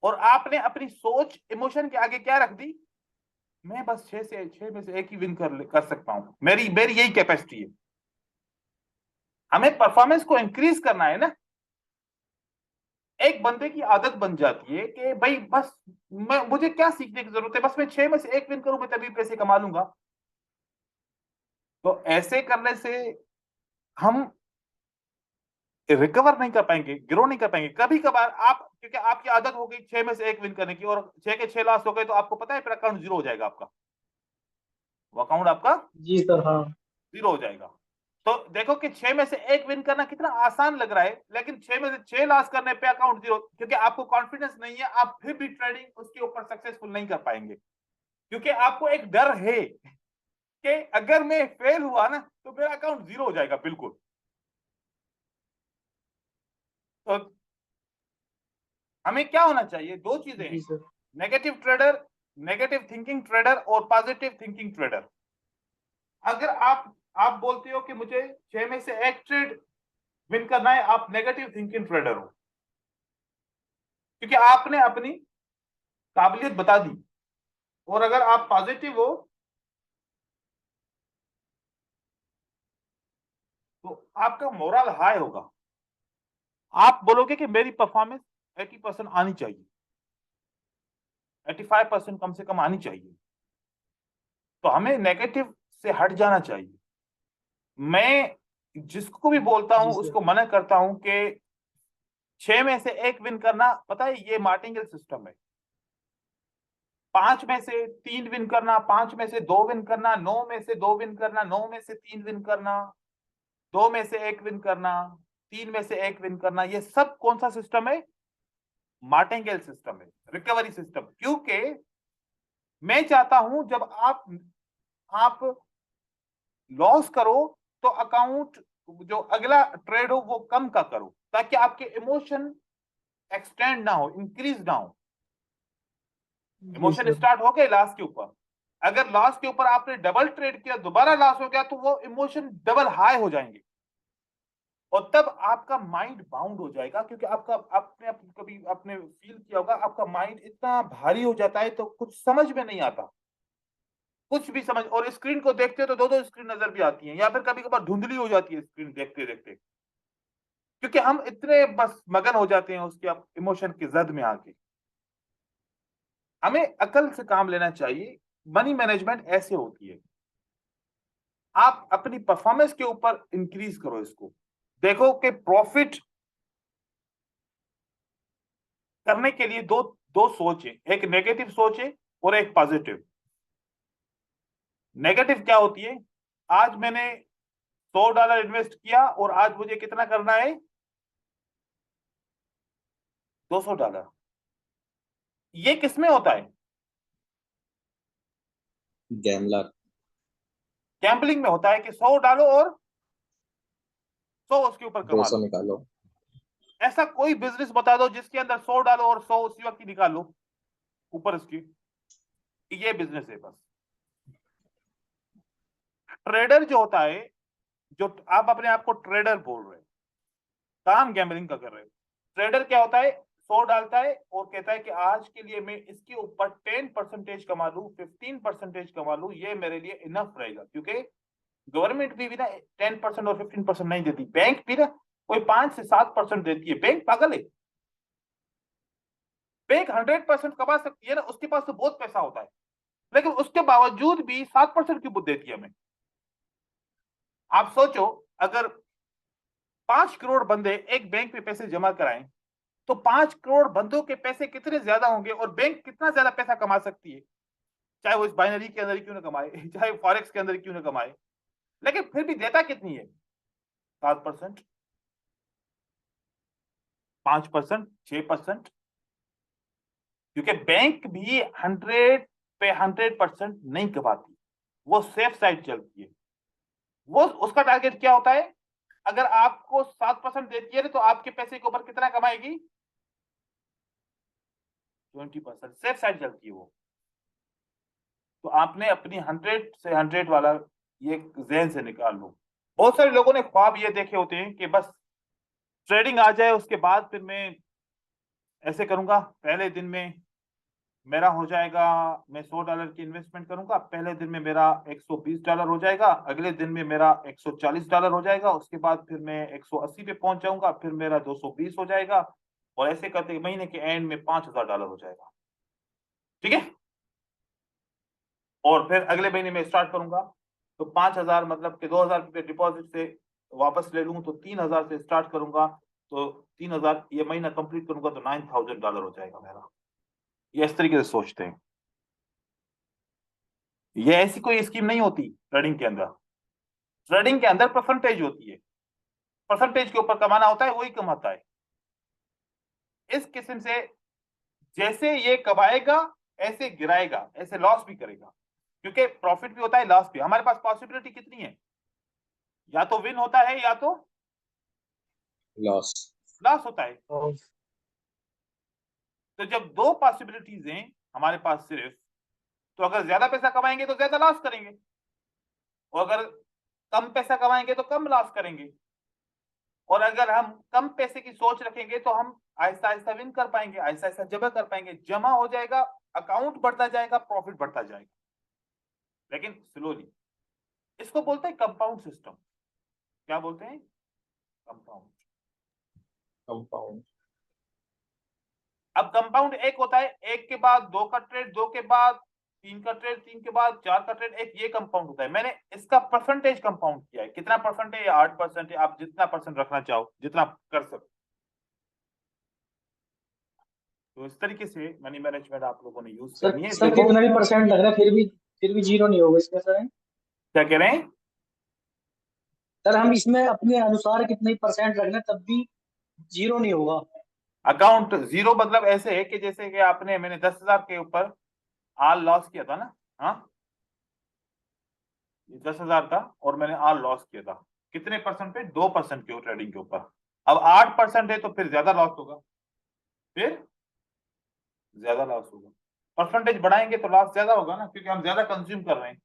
और आपने अपनी सोच इमोशन के आगे क्या रख दी? मैं बस 6 में से एक ही विन कर सकता हूं, मेरी मेरी यही कैपेसिटी है। हमें परफॉर्मेंस को इंक्रीज करना है ना। एक बंदे की आदत बन जाती है कि भाई बस मुझे क्या सीखने की जरूरत है, बस मैं 6 में से एक विन करूं, मैं तभी पैसे कमा लूंगा। तो ऐसे करने से हम रिकवर नहीं कर पाएंगे, ग्रो नहीं कर पाएंगे। कभी कभार आप, क्योंकि आपकी आदत हो गई 6 में से एक विन करने की, और 6 के 6 लॉस हो गए, तो आपको पता है फिर अकाउंट जीरो हो जाएगा आपका। वो अकाउंट आपका जी सर। हाँ। जीरो हो जाएगा। तो देखो कि 6 में से एक विन करना कितना आसान लग रहा है, लेकिन 6 में से 6 लॉस करने पे अकाउंट जीरो, क्योंकि आपको कॉन्फिडेंस नहीं है, आप फिर भी ट्रेडिंग उसके ऊपर सक्सेसफुल नहीं कर पाएंगे, क्योंकि आपको एक डर है कि अगर मैं फेल हुआ ना तो मेरा अकाउंट जीरो हो जाएगा बिल्कुल। तो हमें क्या होना चाहिए? दो चीजें हैं, जी sir. Negative trader, negative thinking trader और पॉजिटिव थिंकिंग ट्रेडर। अगर आप बोलते हो कि मुझे 6 में से एक ट्रेड विन करना है, आप नेगेटिव थिंकिंग ट्रेडर हो, क्योंकि आपने अपनी काबिलियत बता दी। और अगर आप पॉजिटिव हो तो आपका मोरल हाई होगा। आप बोलोगे कि मेरी परफॉर्मेंस 80% आनी चाहिए, 85% कम से कम आनी चाहिए। तो हमें नेगेटिव से हट जाना चाहिए। मैं जिसको भी बोलता हूं जी सर। उसको मना करता हूं कि 6 में से एक विन करना, पता है ये मार्टिंगेल सिस्टम है। 5 में से 3 विन करना, 5 में से 2 विन करना, 9 में से 2 विन करना, 9 में से 3 विन करना, 2 में से 1 विन करना, 3 में से 1 विन करना, ये सब कौन सा सिस्टम है? मार्टिंगेल सिस्टम है, रिकवरी सिस्टम। क्योंकि मैं चाहता हूं जब आप लॉस करो तो अकाउंट जो अगला ट्रेड हो वो कम का करो, ताकि आपके इमोशन एक्सटेंड ना हो, इंक्रीज ना हो। जी इमोशन सर। स्टार्ट हो गए लॉस के ऊपर, अगर लॉस के ऊपर आपने डबल ट्रेड किया, दोबारा लॉस हो गया, तो वो इमोशन डबल हाई हो जाएंगे। और तब आपका माइंड बाउंड हो जाएगा, क्योंकि आपका आपने कभी आपने फील किया होगा, आपका माइंड इतना भारी हो जाता है तो कुछ समझ में नहीं आता, कुछ भी समझ। और स्क्रीन को देखते हो तो दो दो स्क्रीन नजर भी आती हैं, या फिर कभी कभार धुंधली हो जाती है स्क्रीन देखते देखते, क्योंकि हम इतने बस मगन हो जाते हैं उसके इमोशन की जद में आके। हमें अकल से काम लेना चाहिए। मनी मैनेजमेंट ऐसे होती है, आप अपनी परफॉर्मेंस के ऊपर इंक्रीज करो इसको। देखो कि प्रॉफिट करने के लिए दो दो सोच है, एक नेगेटिव सोच है और एक पॉजिटिव। नेगेटिव क्या होती है? आज मैंने $100 इन्वेस्ट किया और आज मुझे कितना करना है? $200। ये किसमें होता है? गैमलर। गैम्बलिंग में होता है कि 100 डालो और 100 उसके ऊपर कमा 200 लो। निकालो। ऐसा कोई बिजनेस बता दो जिसके अंदर 100 डालो और 100 उसी वक्त ही निकालो ऊपर उसकी, ये बिजनेस है बस। ट्रेडर जो होता है, जो आप अपने आप को ट्रेडर बोल रहे हैं, काम गैम्बलिंग का कर रहे हो। ट्रेडर क्या होता है? 100 डालता है और कहता है कि आज के लिए मैं इसके ऊपर 10% कमा लूं, 15% कमा लूं, ये मेरे लिए इनफ रहेगा। क्योंकि गवर्नमेंट भी ना 10% और 15% नहीं देती, बैंक भी ना कोई 5 से 7% देती है। बैंक पागल है? बैंक 100% कमा सकती है ना, उसके पास तो बहुत पैसा होता है, लेकिन उसके बावजूद भी 7% क्यों देती है हमें? आप सोचो, अगर 5 करोड़ बंदे एक बैंक में पैसे जमा कराएं तो 5 करोड़ बंदों के पैसे कितने ज्यादा होंगे, और बैंक कितना ज्यादा पैसा कमा सकती है, चाहे वो इस बाइनरी के अंदर ही क्यों ना कमाए, चाहे फॉरेक्स के अंदर क्यों ना कमाए, लेकिन फिर भी देता कितनी है? 7%, 5%, 6%। क्योंकि बैंक भी 100 पे 100% नहीं कमाती, वो सेफ साइड चलती है। वो उसका टारगेट क्या होता है? अगर आपको 7% देती है तो आपके पैसे के ऊपर कितना कमाएगी? 20%। सेफ साइड चलती है वो। तो आपने अपनी 100 से 100 वाला ये जहन से निकाल लो। बहुत सारे लोगों ने ख्वाब ये देखे होते हैं कि बस ट्रेडिंग आ जाए, उसके बाद फिर मैं ऐसे करूंगा, पहले दिन में मेरा हो जाएगा, मैं $100 की इन्वेस्टमेंट करूंगा, पहले दिन में मेरा $120 हो जाएगा, अगले दिन में मेरा $140 हो जाएगा, उसके बाद फिर मैं 180 पे पहुंच जाऊंगा, फिर मेरा 220 हो जाएगा, और ऐसे करते महीने के एंड में $5000 हो जाएगा। ठीक है, और फिर अगले महीने में स्टार्ट करूंगा तो 5000 मतलब कि 2000 रुपये डिपॉजिट से वापस ले लूंगा, तो 3000 से स्टार्ट करूंगा, तो 3000 ये महीना कंप्लीट करूंगा तो $9000 हो जाएगा मेरा। ये इस तरीके से सोचते हैं। ये ऐसी कोई स्कीम नहीं होती ट्रेडिंग के अंदर। ट्रेडिंग के अंदर परसेंटेज होती है, परसेंटेज के ऊपर कमाना होता है, वही कमाता है। इस किस्म से जैसे ये कमाएगा ऐसे गिराएगा, ऐसे लॉस भी करेगा, क्योंकि प्रॉफिट भी होता है, लॉस भी। हमारे पास पॉसिबिलिटी कितनी है? या तो विन होता है या तो लॉस। लॉस होता है। और तो जब दो पॉसिबिलिटीज हैं हमारे पास सिर्फ, तो अगर ज्यादा पैसा कमाएंगे तो ज्यादा लॉस करेंगे, और अगर कम पैसा कमाएंगे तो कम लॉस करेंगे। और अगर हम कम पैसे की सोच रखेंगे तो हम आहिस्ता आहिस्ता विन कर पाएंगे, आहिस्ता आहिस्ता जमा कर पाएंगे, जमा हो जाएगा, अकाउंट बढ़ता जाएगा, प्रॉफिट बढ़ता जाएगा, लेकिन स्लोली। इसको बोलते हैं कंपाउंड सिस्टम। क्या बोलते हैं? कंपाउंड। कंपाउंड। अब कंपाउंड एक होता है, एक के बाद दो का ट्रेड, दो के बाद तीन का ट्रेड, तीन के बाद चार का ट्रेड, एक ये कंपाउंड होता है। मैंने इसका परसेंटेज कंपाउंड किया है। कितना परसेंट है? 8% है। आप जितना परसेंट रखना चाहो, जितना कर सको। तो इस तरीके से मनी मैनेजमेंट आप लोगों ने यूज करनी है। सर कितना भी परसेंट लग रहा है फिर भी जीरो नहीं होगा इसमें सर? क्या कह रहे हैं? सर हम इसमें अपने अनुसार कितने परसेंट रखना तब भी जीरो नहीं होगा? अकाउंट जीरो मतलब ऐसे है कि जैसे कि आपने, मैंने 10,000 के ऊपर आल लॉस किया था ना, हाँ, ये 10,000 था और मैंने आल लॉस किया था। कितने परसेंट पे? 2% के ट्रेडिंग के ऊपर। अब 8% है तो फिर ज्यादा लॉस होगा, फिर ज्यादा लॉस होगा। परसेंटेज बढ़ाएंगे तो लॉस ज्यादा होगा ना, क्योंकि हम ज्यादा कंज्यूम कर रहे हैं,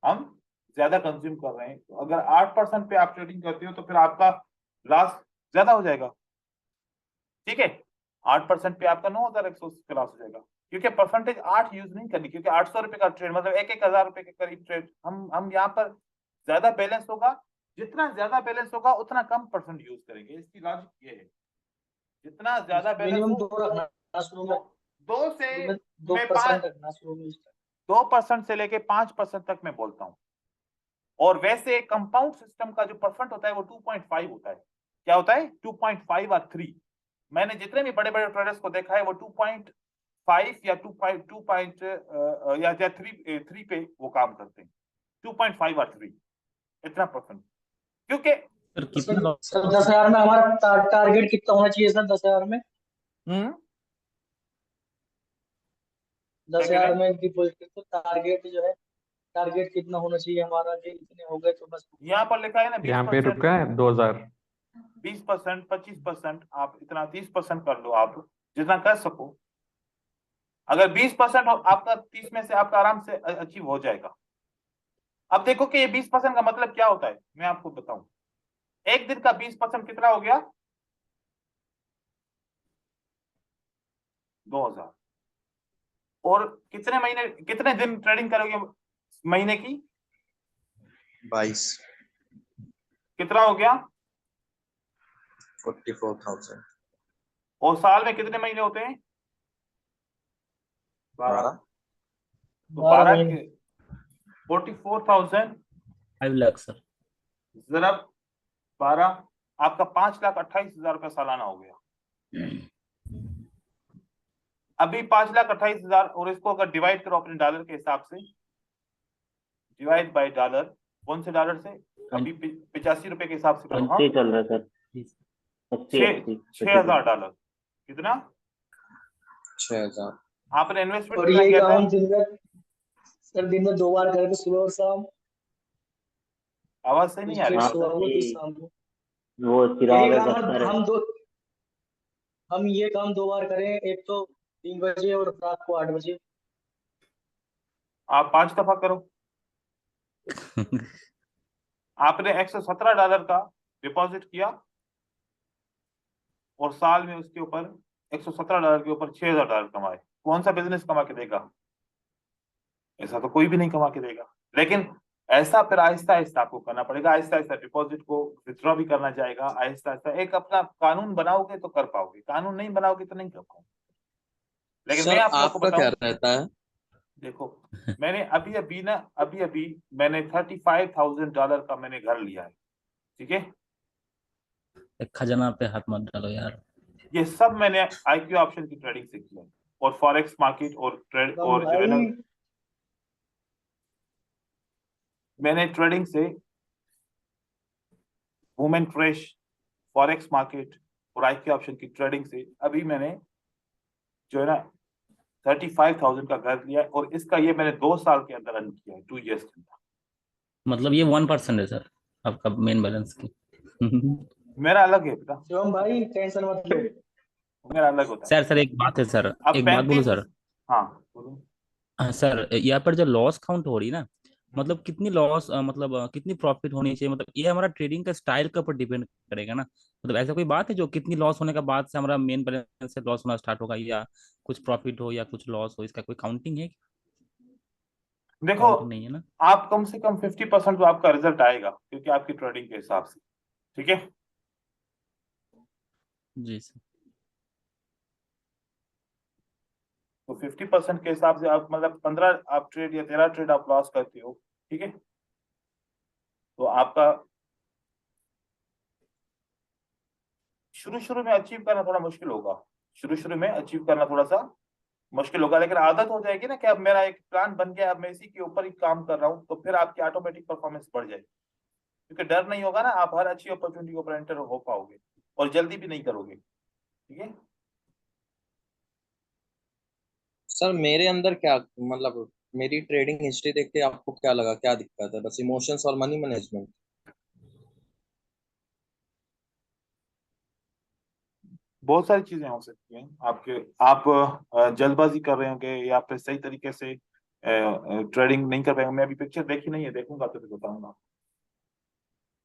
हम ज्यादा कंज्यूम कर रहे हैं। तो अगर 8% पे आप ट्रेडिंग करते हो तो फिर आपका लॉस ज्यादा हो जाएगा। ठीक है, 8% पे आपका 9,180 का लॉस हो जाएगा, क्योंकि परसेंटेज 8 यूज नहीं करनी, क्योंकि 800 रुपए का ट्रेड मतलब 1,000 रुपए के करीब ट्रेड। हम यहाँ पर ज्यादा बैलेंस होगा, जितना ज्यादा बैलेंस होगा उतना कम परसेंट यूज करेंगे। इसकी लॉजिक ये है, जितना ज्यादा बैलेंस मिनिमम हो, 2 रखना शुरू में, 2 से मैं 2% रखना शुरू में। 2% से लेके 5% तक मैं बोलता हूँ। और वैसे कंपाउंड सिस्टम का जो परसेंट होता है वो 2.5 होता है। क्या होता है? 2.5 और 3। मैंने जितने भी बड़े बड़े ट्रेडर्स को देखा है वो 2.5 या 2 या 3 पे वो काम करते हैं। 2.5 और 3 इतना परसेंट, क्योंकि सर कितना सर 10,000 में हमारा टारगेट कितना होना चाहिए सर? 10,000 में 10,000 में डिपॉजिट तो टारगेट जो है, टारगेट कितना होना चाहिए हमारा? कि इतने हो गए तो बस। यहाँ पर लिखा है ना यहाँ पे 20%, रुका है 2000। 20%, 25%, आप इतना 30% कर लो, आप जितना कर सको। अगर 20% आपका 30 में से आपका आराम से अचीव हो जाएगा। अब देखो कि ये 20% का मतलब क्या होता है, मैं आपको बताऊं। एक दिन का 20% कितना हो गया? 2,000। और कितने महीने, कितने दिन ट्रेडिंग करोगे महीने की? 22। कितना हो गया? 44,000। और साल में कितने महीने होते हैं? 12। तो 12 12 के 44,000 5 लाख सर। जरा 12, आपका 5,28,000 रुपया सालाना हो गया। अभी 5,28,000, और इसको अगर डिवाइड करो अपने डॉलर के हिसाब से, डिवाइड बाय डॉलर। कौन से डॉलर से? अभी 85 रुपए के हिसाब से करो। हाँ, चल रहा है सर। 6,000 डॉलर। कितना? 6,000। आपने इन्वेस्टमेंट और कितना ये किया था? काम दिन में 2 बार करके सुबह और शाम। आवाज सही नहीं आ रही। सुबह को फिर शाम को। वो यही चिराग काम अख्तर है। हम ये काम 2 बार करें, एक तो 3 बजे और रात को 8 बजे। आप 5 दफा करो। आपने $117 का डिपॉजिट किया और साल में उसके ऊपर $117 के ऊपर $6000 कमाए। कौन सा बिजनेस कमा के देगा? ऐसा तो कोई भी नहीं कमा के देगा। लेकिन ऐसा फिर आहिस्ता आहिस्ता आपको करना पड़ेगा, आहिस्ता आहिस्ता डिपॉजिट को विथड्रॉ भी करना जाएगा, आहिस्ता आहिस्ता एक अपना कानून बनाओगे तो कर पाओगे, कानून नहीं बनाओगे तो नहीं कर पाओगे। लेकिन मैं सर आप लोग को आपका क्या बताऊं, रहता है? देखो मैंने अभी अभी मैंने $35,000 का मैंने घर लिया है, ठीक है। एक खजाना पे हाथ मत डालो यार। ये सब मैंने आईक्यू ऑप्शन की ट्रेडिंग से किया है, और फॉरेक्स मार्केट और ट्रेड शिवम और जो है ना, भाई, मैंने ट्रेडिंग से वुमेन फ्रेश, फॉरेक्स मार्केट और आईक्यू ऑप्शन की ट्रेडिंग से अभी मैंने जो है ना 35,000 का घर लिया है, और इसका ये मैंने 2 साल के अंदर रन किया है, 2 years के अंदर। मतलब ये 1% है सर आपका मेन बैलेंस की। मेरा अलग है बेटा, शिवम भाई टेंशन मत लो। मेरा अलग होता है। सर एक बात है सर, अब एक बात बोलूं 35, सर। हाँ बोलो। हाँ सर, यहाँ पर जो लॉस काउंट हो रही ना, मतलब कितनी लॉस, मतलब कितनी प्रॉफिट होनी चाहिए, मतलब ये हमारा ट्रेडिंग का स्टाइल के ऊपर डिपेंड करेगा ना। मतलब ऐसा कोई बात है जो कितनी लॉस होने के बाद से हमारा मेन बैलेंस से लॉस होना स्टार्ट होगा, या कुछ प्रॉफिट हो या कुछ लॉस हो, इसका कोई काउंटिंग है? देखो, काउंटिंग नहीं है ना? आप कम से कम 50% तो आपका रिजल्ट आएगा, क्योंकि आपकी ट्रेडिंग के हिसाब से, ठीक है। जी सर। तो 50% के हिसाब से आप मतलब 15 आप ट्रेड या 13 ट्रेड आप लॉस करते हो, ठीक है। तो आपका शुरू शुरू में अचीव करना थोड़ा मुश्किल होगा, शुरू शुरू में अचीव करना थोड़ा सा मुश्किल होगा, लेकिन आदत हो जाएगी ना कि अब मेरा एक प्लान बन गया, अब मैं इसी के ऊपर ही काम कर रहा हूँ, तो फिर आपकी ऑटोमेटिक परफॉर्मेंस बढ़ जाएगी, क्योंकि डर नहीं होगा ना, आप हर अच्छी अपॉर्चुनिटी के ऊपर एंटर हो पाओगे और जल्दी भी नहीं करोगे, ठीक है। सर मेरे अंदर क्या, मतलब मेरी ट्रेडिंग हिस्ट्री देख के आपको क्या लगा, क्या दिक्कत है? बस इमोशंस और मनी मैनेजमेंट? बहुत सारी चीजें हो सकती हैं आपके, आप जल्दबाजी कर रहे होंगे या फिर सही तरीके से ट्रेडिंग नहीं कर पाएंगे। मैं अभी पिक्चर देखी नहीं है, देखूंगा तो फिर बताऊंगा।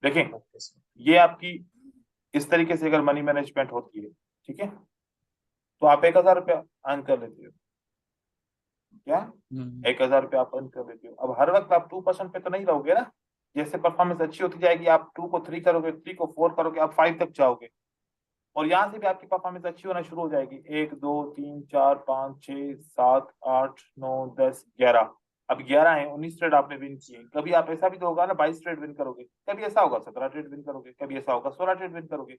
देखें, ओके सर। ये आपकी इस तरीके से अगर मनी मैनेजमेंट होती है, ठीक है, तो आप 1,000 रुपया अर्न कर लेते हो, क्या हम्म। 1,000 रुपया आप अर्न कर लेते हो। अब हर वक्त आप 2% पे तो नहीं रहोगे ना, जैसे परफॉर्मेंस अच्छी होती जाएगी आप 2 को 3 करोगे, 3 को 4 करोगे, आप 5 तक जाओगे, और यहाँ से भी आपकी परफॉर्मेंस अच्छी होना शुरू हो जाएगी। 1 2 3 4 5 6 7 8 9 10 11, अब 11 है, 19 ट्रेड आपने विन किए। कभी आप ऐसा भी तो होगा ना 22 ट्रेड विन करोगे, कभी ऐसा होगा 17 ट्रेड विन करोगे, कभी ऐसा होगा 16 ट्रेड विन करोगे।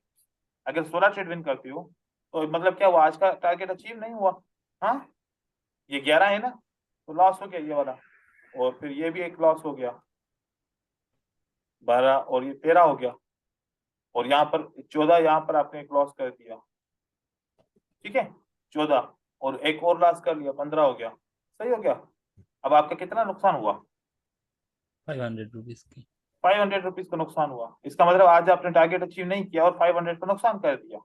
अगर 16 ट्रेड विन करते हो तो मतलब क्या हुआ, आज का टारगेट अचीव नहीं हुआ। हाँ, ये 11 है ना, तो लॉस हो गया ये वाला, और फिर ये भी एक लॉस हो गया 12, और ये 13 हो गया, और यहाँ पर 14, यहाँ पर आपने एक लॉस कर दिया, ठीक है, 14, और एक और लॉस कर लिया, 15 हो गया, सही हो गया। अब आपका कितना नुकसान हुआ? 500 रुपीज की। 500 रुपीज का नुकसान हुआ। इसका मतलब आज आपने टारगेट अचीव नहीं किया और 500 का नुकसान कर दिया,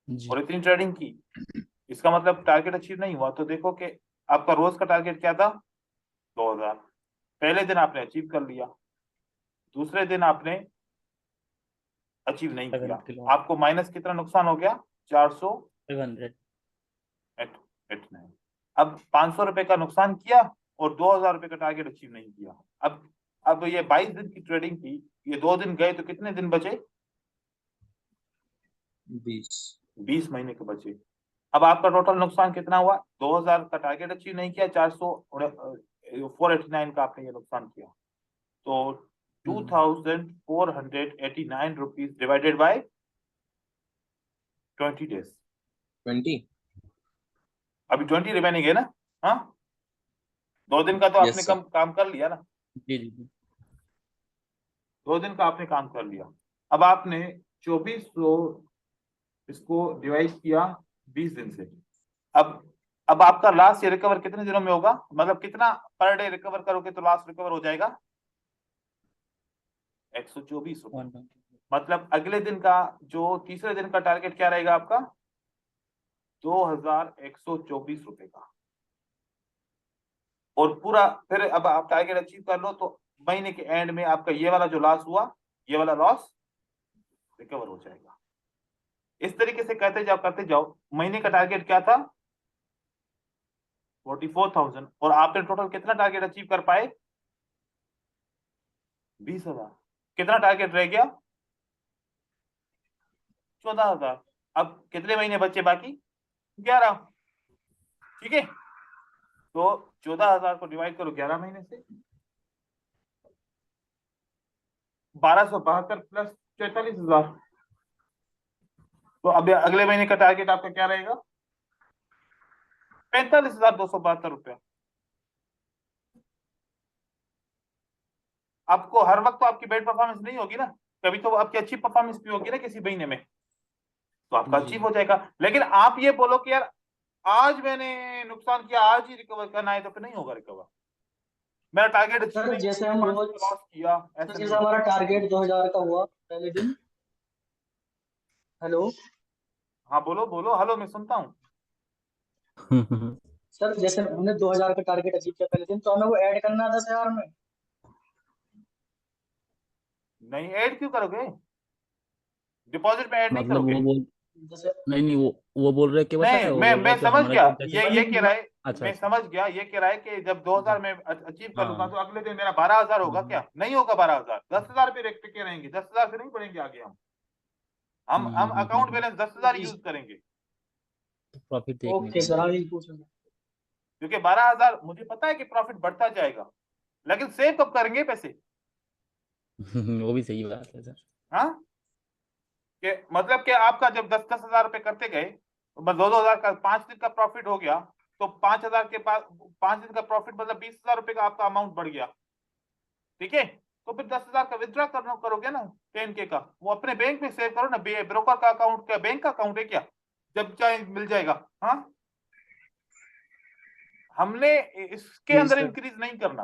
जी। और इतनी ट्रेडिंग की, इसका मतलब टारगेट अचीव नहीं हुआ। तो देखो कि आपका रोज का टारगेट क्या था, 2,000। पहले दिन आपने अचीव कर लिया, दूसरे दिन आपने अचीव नहीं किया, 500 किलो। आपको माइनस कितना नुकसान हो गया, 400 500। Eight eight nine. अब 500 रुपए का नुकसान किया और 2,000 रुपए का टारगेट अचीव नहीं किया। अब ये 22 दिन की ट्रेडिंग की, ये 2 दिन गए तो कितने दिन बचे, 20। 20 महीने के बचे। अब आपका टोटल नुकसान कितना हुआ, 2,000 का टारगेट अचीव नहीं किया, 489 का आपने ये नुकसान किया। तो 2,489 रुपीज डिवाइडेड बाय 20 डेज। 20। अभी 20 रिमेनिंग है ना। हाँ, 2 दिन का तो आपने यस सर। कम काम कर लिया ना, जी जी जी। 2 दिन का आपने काम कर लिया। अब आपने 2400 इसको डिवाइड किया 20 दिन से। अब आपका लास्ट ये रिकवर कितने दिनों में होगा, मतलब कितना पर डे रिकवर करोगे तो लास्ट रिकवर हो जाएगा 124 रुपए। मतलब अगले दिन का जो तीसरे दिन का टारगेट क्या रहेगा आपका? 2124 रुपए का। और पूरा फिर अब आप टारगेट अचीव कर लो तो महीने के एंड में आपका ये वाला जो लॉस हुआ, ये वाला लॉस रिकवर हो जाएगा। इस तरीके से करते जाओ। महीने का टारगेट क्या था? 44,000। और आपने टोटल कितना टारगेट अचीव कर पाए? 20,000। कितना टारगेट रह गया? 14,000। अब कितने महीने बचे बाकी? 11। ठीक है, तो 14,000 को डिवाइड करो 11 महीने से, 1272 प्लस 43,000। तो अब अगले महीने का टारगेट आपका क्या रहेगा? 45,272 रुपया। आपको हर वक्त तो आपकी बेड परफॉर्मेंस नहीं होगी ना, कभी तो आपकी अच्छी परफॉर्मेंस भी होगी ना किसी महीने में, तो आपका अचीव हो जाएगा। लेकिन आप ये बोलो कि यार आज मैंने नुकसान किया, आज ही रिकवर करना है, तो फिर नहीं होगा रिकवर। मेरा टारगेट अचीव सर नहीं जैसे हम लॉस किया, सर ऐसा जैसे नहीं होगा। हमारा टारगेट 2000 का हुआ पहले दिन। हेलो हाँ बोलो बोलो, हेलो मैं सुनता हूँ। सर, जैसे हमने 2000 का टारगेट अचीव किया पहले दिन, तो हमें वो ऐड करना था 10,000 में। नहीं ऐड क्यों करोगे? डिपॉजिट में ऐड नहीं मतलब करोगे? वो बोल जैसे नहीं वो बोल रहे कि पता नहीं, है, वो मैं बोल रहा है कि समझ हमारा गया। जो जैसे ये कह रहा है, अच्छा मैं अच्छा समझ गया, ये कह रहा है कि जब 2000 में अचीव कर लूंगा हाँ तो अगले दिन मेरा 12,000 होगा। हम्म क्या नहीं होगा? 12,000, 10,000 पे टिके रहेंगे। 10,000 से नहीं बढ़ेंगे आगे। हम अकाउंट बैलेंस 10,000 जी यूज करेंगे, प्रॉफिट देखने ओके का। सर, आगे पूछ रहे हैं। क्योंकि 12,000 मुझे पता है कि प्रॉफिट बढ़ता जाएगा, लेकिन सेव कब करेंगे पैसे? वो भी सही बात है सर। हाँ, कि मतलब कि आपका जब 10,000 रुपए करते गए, तो 2,000 का 5 दिन का प्रॉफिट हो गया, तो 5,000 के पास 5 दिन का प्रॉफिट मतलब 20,000 रुपए का आपका अमाउंट बढ़ गया। ठीक है, तो फिर 10,000 का विड्रॉ करना करोगे ना 10K का, वो अपने बैंक में सेव करो ना। ब्रोकर का अकाउंट क्या बैंक का अकाउंट है क्या? जब चाहे मिल जाएगा। हाँ, हमने इसके जी अंदर सर। इंक्रीज नहीं करना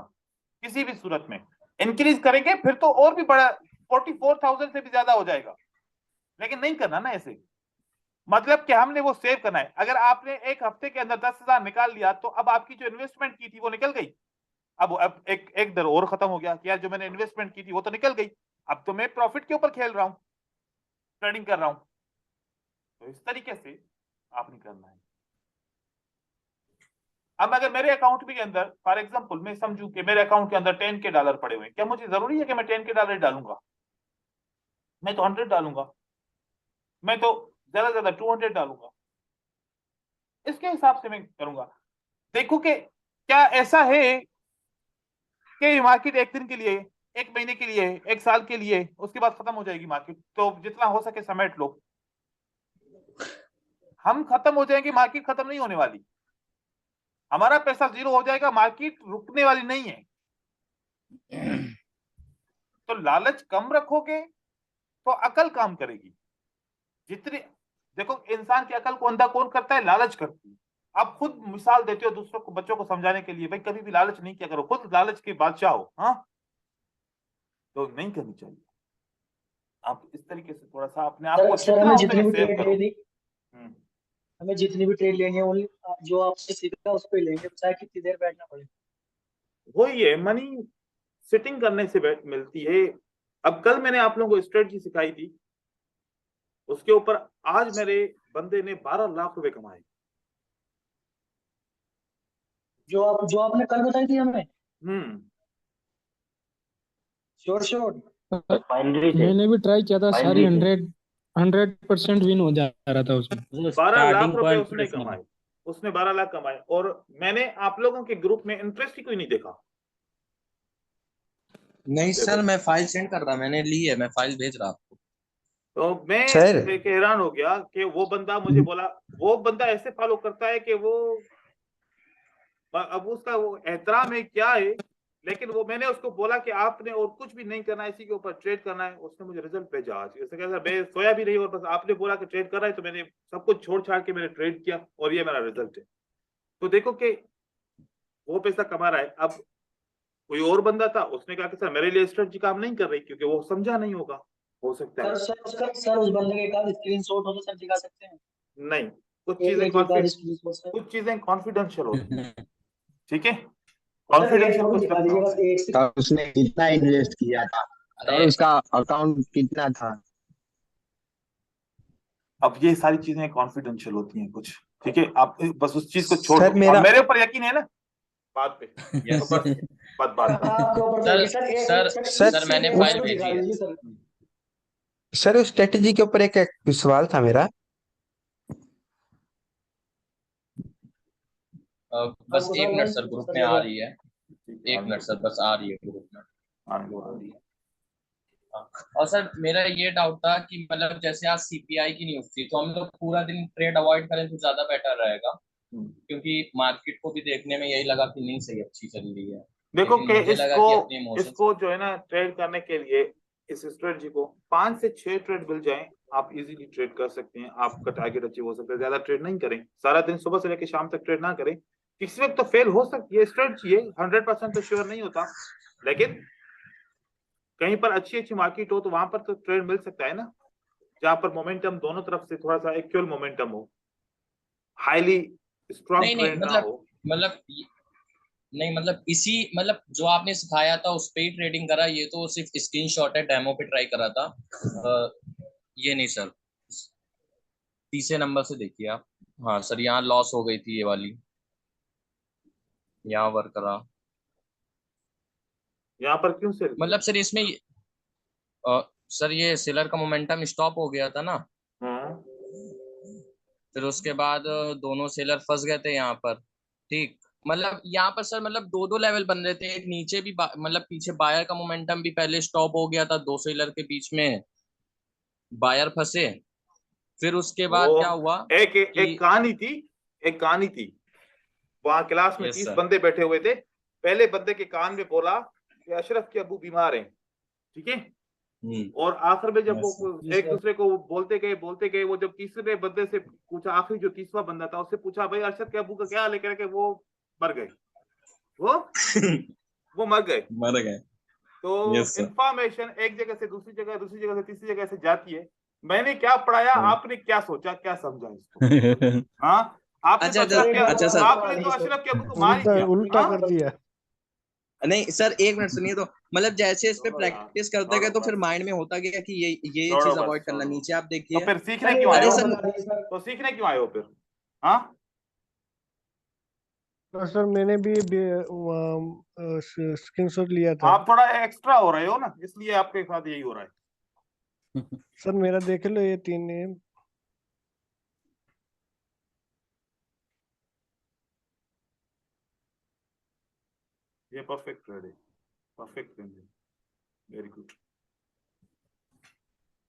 किसी भी सूरत में। इंक्रीज करेंगे फिर तो और भी बड़ा 44,000 से भी ज्यादा हो जाएगा, लेकिन नहीं करना ना ऐसे। मतलब कि हमने वो सेव करना है। अगर आपने एक हफ्ते के अंदर 10,000 निकाल लिया, तो अब आपकी जो इन्वेस्टमेंट की थी वो निकल गई। अब एक दर और खत्म हो गया कि यार जो मैंने इन्वेस्टमेंट की थी वो तो निकल गई, अब तो मैं प्रॉफिट के ऊपर खेल रहा हूं, ट्रेडिंग कर रहा हूं। तो इस तरीके से आपने करना है। अब अगर मेरे अकाउंट के अंदर फॉर एग्जांपल मैं समझूं कि मेरे अकाउंट के अंदर 10K डॉलर पड़े हुए हैं, क्या मुझे जरूरी है कि मैं 10K डॉलर डालूंगा? मैं तो 100 डालूंगा, मैं तो ज्यादा से ज्यादा 200 डालूंगा। इसके हिसाब से मैं करूंगा। देखो कि क्या ऐसा है कि मार्केट एक दिन के लिए, एक महीने के लिए, एक साल के लिए, उसके बाद खत्म हो जाएगी मार्केट, तो जितना हो सके समेट लो। हम खत्म हो जाएंगे, मार्केट खत्म नहीं होने वाली। हमारा पैसा जीरो हो जाएगा, मार्केट रुकने वाली नहीं है। तो लालच कम रखोगे तो अकल काम करेगी। जितनी देखो, इंसान की अकल को अंधा कौन करता है? लालच करती है। आप खुद मिसाल देते हो दूसरों को, बच्चों को समझाने के लिए, भाई कभी भी लालच नहीं किया करो, खुद लालच के बादशाह हो। हाँ, तो नहीं करनी चाहिए। आप इस तरीके से थोड़ा सा अपने आप सर को सर जितना हमें हो जितनी सके भी सेव ट्रेड करो। लेनी हमें जितनी भी ट्रेड लेनी है, ओनली जो आपसे सीखा उस पर लेंगे, चाहे कितनी देर बैठना पड़े। वही है, मनी सिटिंग करने से मिलती है। अब कल मैंने आप लोगों को स्ट्रेटजी सिखाई थी, उसके ऊपर आज मेरे बंदे ने 12 लाख रुपए कमाए। जो आपने कल बताई थी हमें। हम्म श्योर श्योर। बाइनरी से मैंने भी ट्राई किया था, सारी बाइनरी से 100% विन हो जा रहा था उसमें। 12 लाख स्टार्टिंग रुपए पॉइंट उसने कमाए। उसने 12 लाख कमाए, और मैंने आप लोगों के ग्रुप में इंटरेस्ट ही कोई नहीं देखा। नहीं देखो, सर, मैं फाइल सेंड कर रहा, मैंने ली है, मैं फाइल भेज रहा आपको। तो मैं सर देख के हैरान हो गया कि वो बंदा मुझे बोला, वो बंदा ऐसे फॉलो करता है कि वो, अब उसका वो एहतराम है क्या है। लेकिन वो, मैंने उसको बोला कि आपने और कुछ भी नहीं करना है, इसी के ऊपर ट्रेड करना है। उसने मुझे रिजल्ट भेजा आज। ऐसे कैसा, मैं सोया भी नहीं, और बस आपने बोला कि ट्रेड कर रहा है, तो मैंने सब कुछ छोड़ छाड़ के मैंने ट्रेड किया, और ये मेरा रिजल्ट है। तो देखो कि वो पैसा कमा रहा है। अब कोई और बंदा था, उसने कहा कि सर मेरे लिए स्ट्रेटजी काम नहीं कर रही, क्योंकि वो समझा नहीं होगा। हो सकता है। सर उस बंदे के कार्ड स्क्रीनशॉट हो तो सर दिखा सकते हैं? नहीं, कुछ एक चीजें एक ही कार्ड स्क्रीनशॉट सर। कुछ चीजें कॉन्फिडेंशियल होती हैं, सर ठीक है, सर एक कॉन्फिडेंशियल फोटो कुछ दिखा रखना दीजिए होता बस है। एक से। सर उसने कितना इन्वेस्ट किया था और अरे उसका अकाउंट कितना था? अब ये सारी चीजें कॉन्फिडेंशियल होती हैं कुछ, ठीक है, आप बस उस चीज को छोड़ सर दो। मेरा अब मेरे ऊपर यकीन है ना बात पे, यस तो बस बात आपके ऊपर सर भी सर एक सर सर सर मैंने एक फाइल फोटो भेजी दिखा है। दीजिए सर। सर उस स्ट्रेटेजी के ऊपर एक सवाल था मेरा। बस आपको एक सर मिनट सर, ग्रुप में आ रही है। ठीक है, एक मिनट सर, बस आ रही है ग्रुप में। आने दो, आने दो। हाँ। और सर मेरा ये डाउट था कि मतलब जैसे आज सीपीआई की न्यूज थी, तो हम लोग पूरा दिन ट्रेड अवॉइड करें तो ज्यादा बेटर रहेगा, क्योंकि मार्केट को भी देखने में यही लगा कि नहीं सही अच्छी चल रही है। देखो लेकिन कि मुझे लगा इसको कि अपने इमोशंस इसको जो है ना ट्रेड करने के लिए इस स्ट्रेटजी को 5 से 6 ट्रेड मिल जाएं, आप इजीली ट्रेड कर सकते हैं, आपका टारगेट अचीव हो सकता है। ज्यादा ट्रेड नहीं करें, सारा दिन सुबह से लेकर शाम तक ट्रेड ना करें, किसी वक्त तो फेल हो सकती है स्ट्रेटजी है, 100% तो श्योर नहीं होता, लेकिन कहीं पर अच्छी अच्छी मार्केट हो तो वहां पर तो ट्रेड मिल सकता है ना, जहां पर मोमेंटम दोनों तरफ से थोड़ा सा इक्वल मोमेंटम हो, हाईली स्ट्रॉन्ग नहीं नहीं ट्रेंड ना मतलब हो। मतलब नहीं मतलब इसी मतलब जो आपने सिखाया था उस पे ही ट्रेडिंग करा, ये तो सिर्फ स्क्रीनशॉट है, डेमो पे ट्राई करा था। ये नहीं सर, तीसरे नंबर से देखिए आप। हाँ सर, यहाँ लॉस हो गई थी ये वाली, यहाँ वर्क करा। यहाँ पर क्यों सेल किया? मतलब सर इसमें सर ये सेलर का मोमेंटम स्टॉप हो गया था ना, हाँ, फिर उसके बाद दोनों सेलर फंस गए थे यहाँ पर। ठीक, मतलब यहाँ पर सर मतलब दो दो लेवल बन रहे थे, एक नीचे भी मतलब पीछे बायर का मोमेंटम भी पहले स्टॉप हो गया था, दो सेलर के बीच में बायर फंसे। फिर उसके वो बाद क्या हुआ एक कि कहानी थी, एक कहानी थी, वहां क्लास में यस 30 सर, बंदे बैठे हुए थे, पहले बंदे के कान में बोला कि अशरफ के अबू बीमार हैं, ठीक है, और आखिर में जब यस वो सर, एक दूसरे को बोलते गए, वो जब तीसरे बंदे से पूछा, आखिरी जो तीसरा बंदा था उससे पूछा भाई अरशद के अबू का क्या हाल है, करके वो मर गए, वो वो मर गए। मर गए। तो यस सर, इंफॉर्मेशन एक जगह से दूसरी जगह, दूसरी जगह से तीसरी जगह से जाती है। मैंने क्या पढ़ाया, आपने क्या सोचा, क्या समझा इसको? हाँ, आपने तो अच्छा अच्छा अशरफ के अच्छा सर, आपने तो अशरफ के अबू को मार ही उल्टा दिया। उल्टा हाँ? कर दिया। नहीं सर एक मिनट सुनिए तो, मतलब जैसे इस पे छोड़ो यार, प्रैक्टिस करते गए छोड़ो तो फिर बस, माइंड में होता गया कि ये छोड़ो चीज बस, अवॉइड करना। छोड़ो। नीचे आप तो देखिए। फिर सीखने सर क्यों आए अरे हो? एक सर बता दीजिए सर। तो सीखने क्यों आए हो फिर? हाँ, तो सर मैंने भी स्क्रीनशॉट लिया था। आप थोड़ा एक्स्ट्रा हो रहे हो ना, इसलिए आपके साथ यही हो रहा है। सर मेरा देख लो ये 3 है। ये परफेक्ट ट्रेड है, परफेक्ट ट्रेड है, वेरी गुड।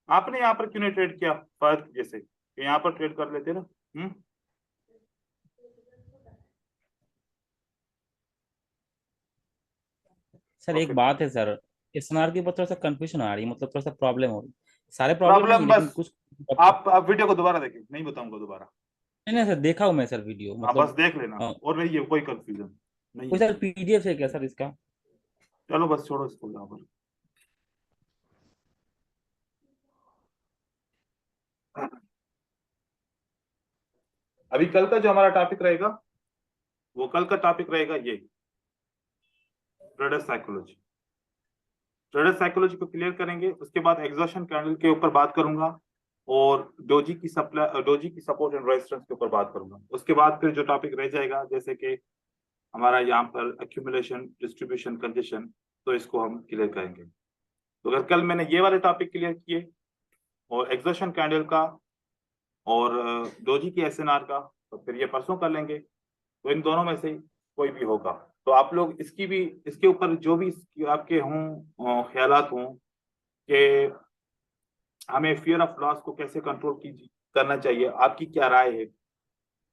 आपने यहाँ पर क्यों नहीं ट्रेड किया फर्क जैसे, यहाँ पर ट्रेड कर लेते ना। एक परफेक्ट बात ट्रेड। है सर, एसएनआर के ऊपर थोड़ा सा कंफ्यूजन आ रही है, मतलब थोड़ा सा प्रॉब्लम हो रही है। सारे प्रॉब्लम नहीं प्रॉब्लम लेकिन बस, कुछ आप वीडियो को दोबारा देखें, नहीं बताऊंगा दोबारा। नहीं नहीं सर, देखा हूँ मैं सर वीडियो, हाँ बस मतलब देख लेना, अ, और नहीं है कोई कंफ्यूजन नहीं कोई है सर इसमें। पीडीएफ है क्या सर इसका? चलो बस छोड़ो इसको यहाँ पर। अभी कल का जो हमारा टॉपिक रहेगा, वो कल का टॉपिक रहेगा ये ट्रेडर साइकोलॉजी। ट्रेडर साइकोलॉजी को क्लियर करेंगे, उसके बाद एग्जॉशन कैंडल के ऊपर बात करूंगा, और डोजी की सपोर्ट एंड रेजिस्टेंस के ऊपर बात करूंगा। उसके बाद फिर जो टॉपिक रह जाएगा, जैसे कि हमारा यहाँ पर एक्यूमुलेशन, डिस्ट्रीब्यूशन, कंजेशन, तो इसको हम क्लियर करेंगे। तो अगर कल मैंने ये वाले टॉपिक क्लियर किए, और एग्जॉशन कैंडल का, और डोजी की एसएनआर का, तो फिर ये परसों कर लेंगे। तो इन दोनों में से कोई भी होगा, तो आप लोग इसकी भी, इसके ऊपर जो भी आपके हों ख्यालात हों कि हमें फियर ऑफ लॉस को कैसे कंट्रोल करना चाहिए, आपकी क्या राय है,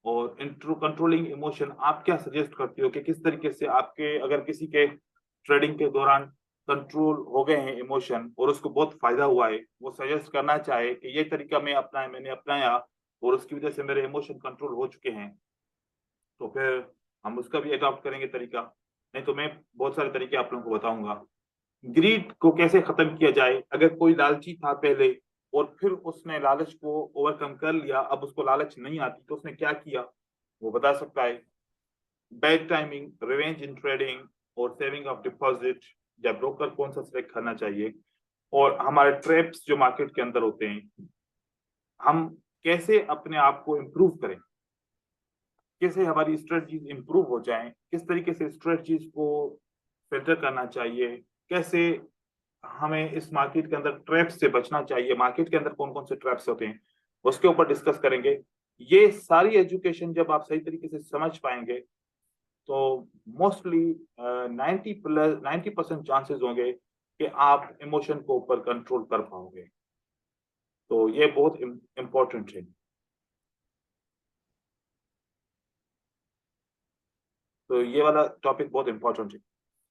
और कंट्रोलिंग इमोशन आप क्या सजेस्ट करती हो कि किस तरीके से आपके, अगर किसी के ट्रेडिंग के दौरान कंट्रोल हो गए हैं इमोशन और उसको बहुत फायदा हुआ है, वो सजेस्ट करना चाहे कि ये तरीका मैंने अपनाया और उसकी वजह से मेरे इमोशन कंट्रोल हो चुके हैं, तो फिर हम उसका भी अडॉप्ट करेंगे तरीका। नहीं तो मैं बहुत सारे तरीके आप लोगों को बताऊंगा ग्रीड को कैसे खत्म किया जाए। अगर कोई लालची था पहले और फिर उसने लालच को ओवरकम कर लिया, अब उसको लालच नहीं आती, तो उसने क्या किया वो बता सकता है। Bad timing, revenge in trading और सेविंग ऑफ डिपॉजिट, या ब्रोकर कौन सा सिलेक्ट करना चाहिए, और हमारे ट्रैप्स जो मार्केट के अंदर होते हैं, हम कैसे अपने आप को इम्प्रूव करें, कैसे हमारी स्ट्रेटजीज इम्प्रूव हो जाएं, किस तरीके से स्ट्रेटजीज को फिल्टर करना चाहिए, कैसे हमें इस मार्केट के अंदर ट्रैप्स से बचना चाहिए, मार्केट के अंदर कौन कौन से ट्रैप्स होते हैं, उसके ऊपर डिस्कस करेंगे। ये सारी एजुकेशन जब आप सही तरीके से समझ पाएंगे तो मोस्टली 90% चांसेस होंगे कि आप इमोशन को ऊपर कंट्रोल कर पाओगे। तो ये बहुत इम्पोर्टेंट है। तो ये वाला टॉपिक बहुत इंपॉर्टेंट है।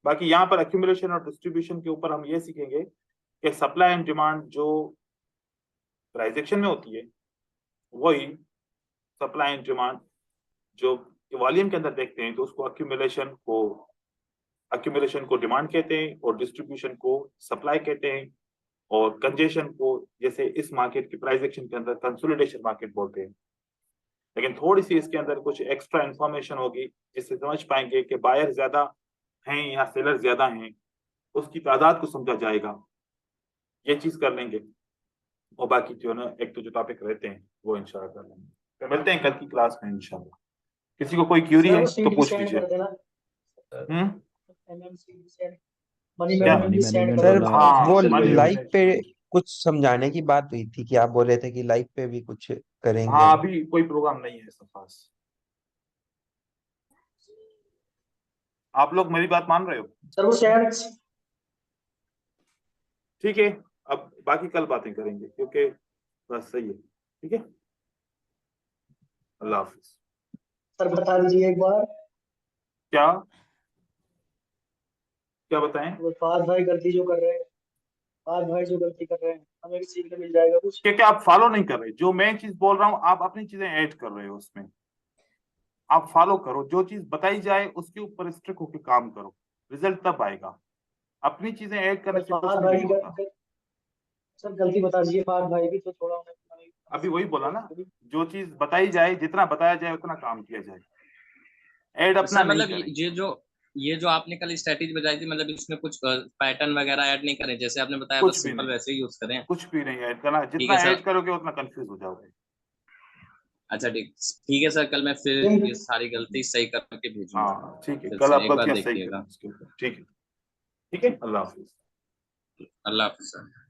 बाकी यहाँ पर एक्यूमुलेशन और डिस्ट्रीब्यूशन के ऊपर हम ये सीखेंगे कि सप्लाई एंड डिमांड जो ट्रांजैक्शन में होती है, वही सप्लाई एंड डिमांड जो वॉल्यूम के अंदर देखते हैं, तो उसको एक्यूमुलेशन को डिमांड कहते हैं और डिस्ट्रीब्यूशन को सप्लाई कहते हैं, और कंजेशन को जैसे इस मार्केट की प्राइस एक्शन के अंदर कंसोलिडेशन मार्केट बोलते हैं। लेकिन थोड़ी सी इसके अंदर कुछ एक्स्ट्रा इंफॉर्मेशन होगी, इससे समझ पाएंगे कि बायर ज्यादा हैं या सेलर ज्यादा हैं, उसकी तादाद को समझा जाएगा। ये चीज कर लेंगे, और बाकी जो ना एक तो जो टॉपिक रहते हैं वो इंशाल्लाह कर लेंगे। तो मिलते हैं कल की क्लास में इंशाल्लाह। किसी को कोई क्यूरी सर है वो तो सीट भी पूछ सेंड लीजिए। कर देना। हम्म MMC सेंड, मनी क्या? मैनेजमेंट भी सेंड कर सर देना। हाँ, वो money लाइव पे management। कुछ समझाने की बात हुई थी कि आप बोल रहे थे कि लाइव पे भी कुछ करेंगे। हाँ, अभी कोई प्रोग्राम नहीं है ऐसा खास। आप लोग मेरी बात मान रहे हो? सर वो सेंड, ठीक है, अब बाकी कल बातें करेंगे क्योंकि बस सही है। ठीक है, अल्लाह हाफिज। सर बता दीजिए एक बार। क्या क्या बताएं? वो फाज भाई गलती जो कर रहे हैं, फाज भाई जो गलती कर रहे हैं, हमें भी सीखने मिल जाएगा कुछ। क्योंकि आप फॉलो नहीं कर रहे, जो मैं चीज बोल रहा हूँ आप अपनी चीजें ऐड कर रहे हो उसमें। आप फॉलो करो, जो चीज बताई जाए उसके ऊपर स्ट्रिक्ट होकर काम करो, रिजल्ट तब आएगा। अपनी चीजें ऐड करने से कुछ फाज भी भाई नहीं की होता। सर गलती बता दीजिए, फाज भाई की तो थोड़ा उन्हें अभी वही बोला ना, जो चीज बताई जाए, जितना बताया जाए उतना काम किया जाए, ऐड अपना सर नहीं मतलब करें। ये जो आपने कल स्ट्रेटेजी बताई थी, मतलब इसमें कुछ पैटर्न वगैरह ऐड नहीं करें, जैसे आपने बताया कुछ बस भी सिंपल नहीं, वैसे ही यूज करें। कुछ भी नहीं ऐड करना, ठीक जितना है ऐड सर। करोगे उतना कंफ्यूज हो जाओगे। अच्छा ठीक है सर, कल मैं फिर ये सारी गलती सही करके भेजूंगा। हाँ ठीक है, फिर कल से आप एक बार गलतियां सही देखिएगा। करना इसके ऊपर। ठीक है, ठीक है, अल्लाह हाफिज। अल्लाह हाफिज़ सर।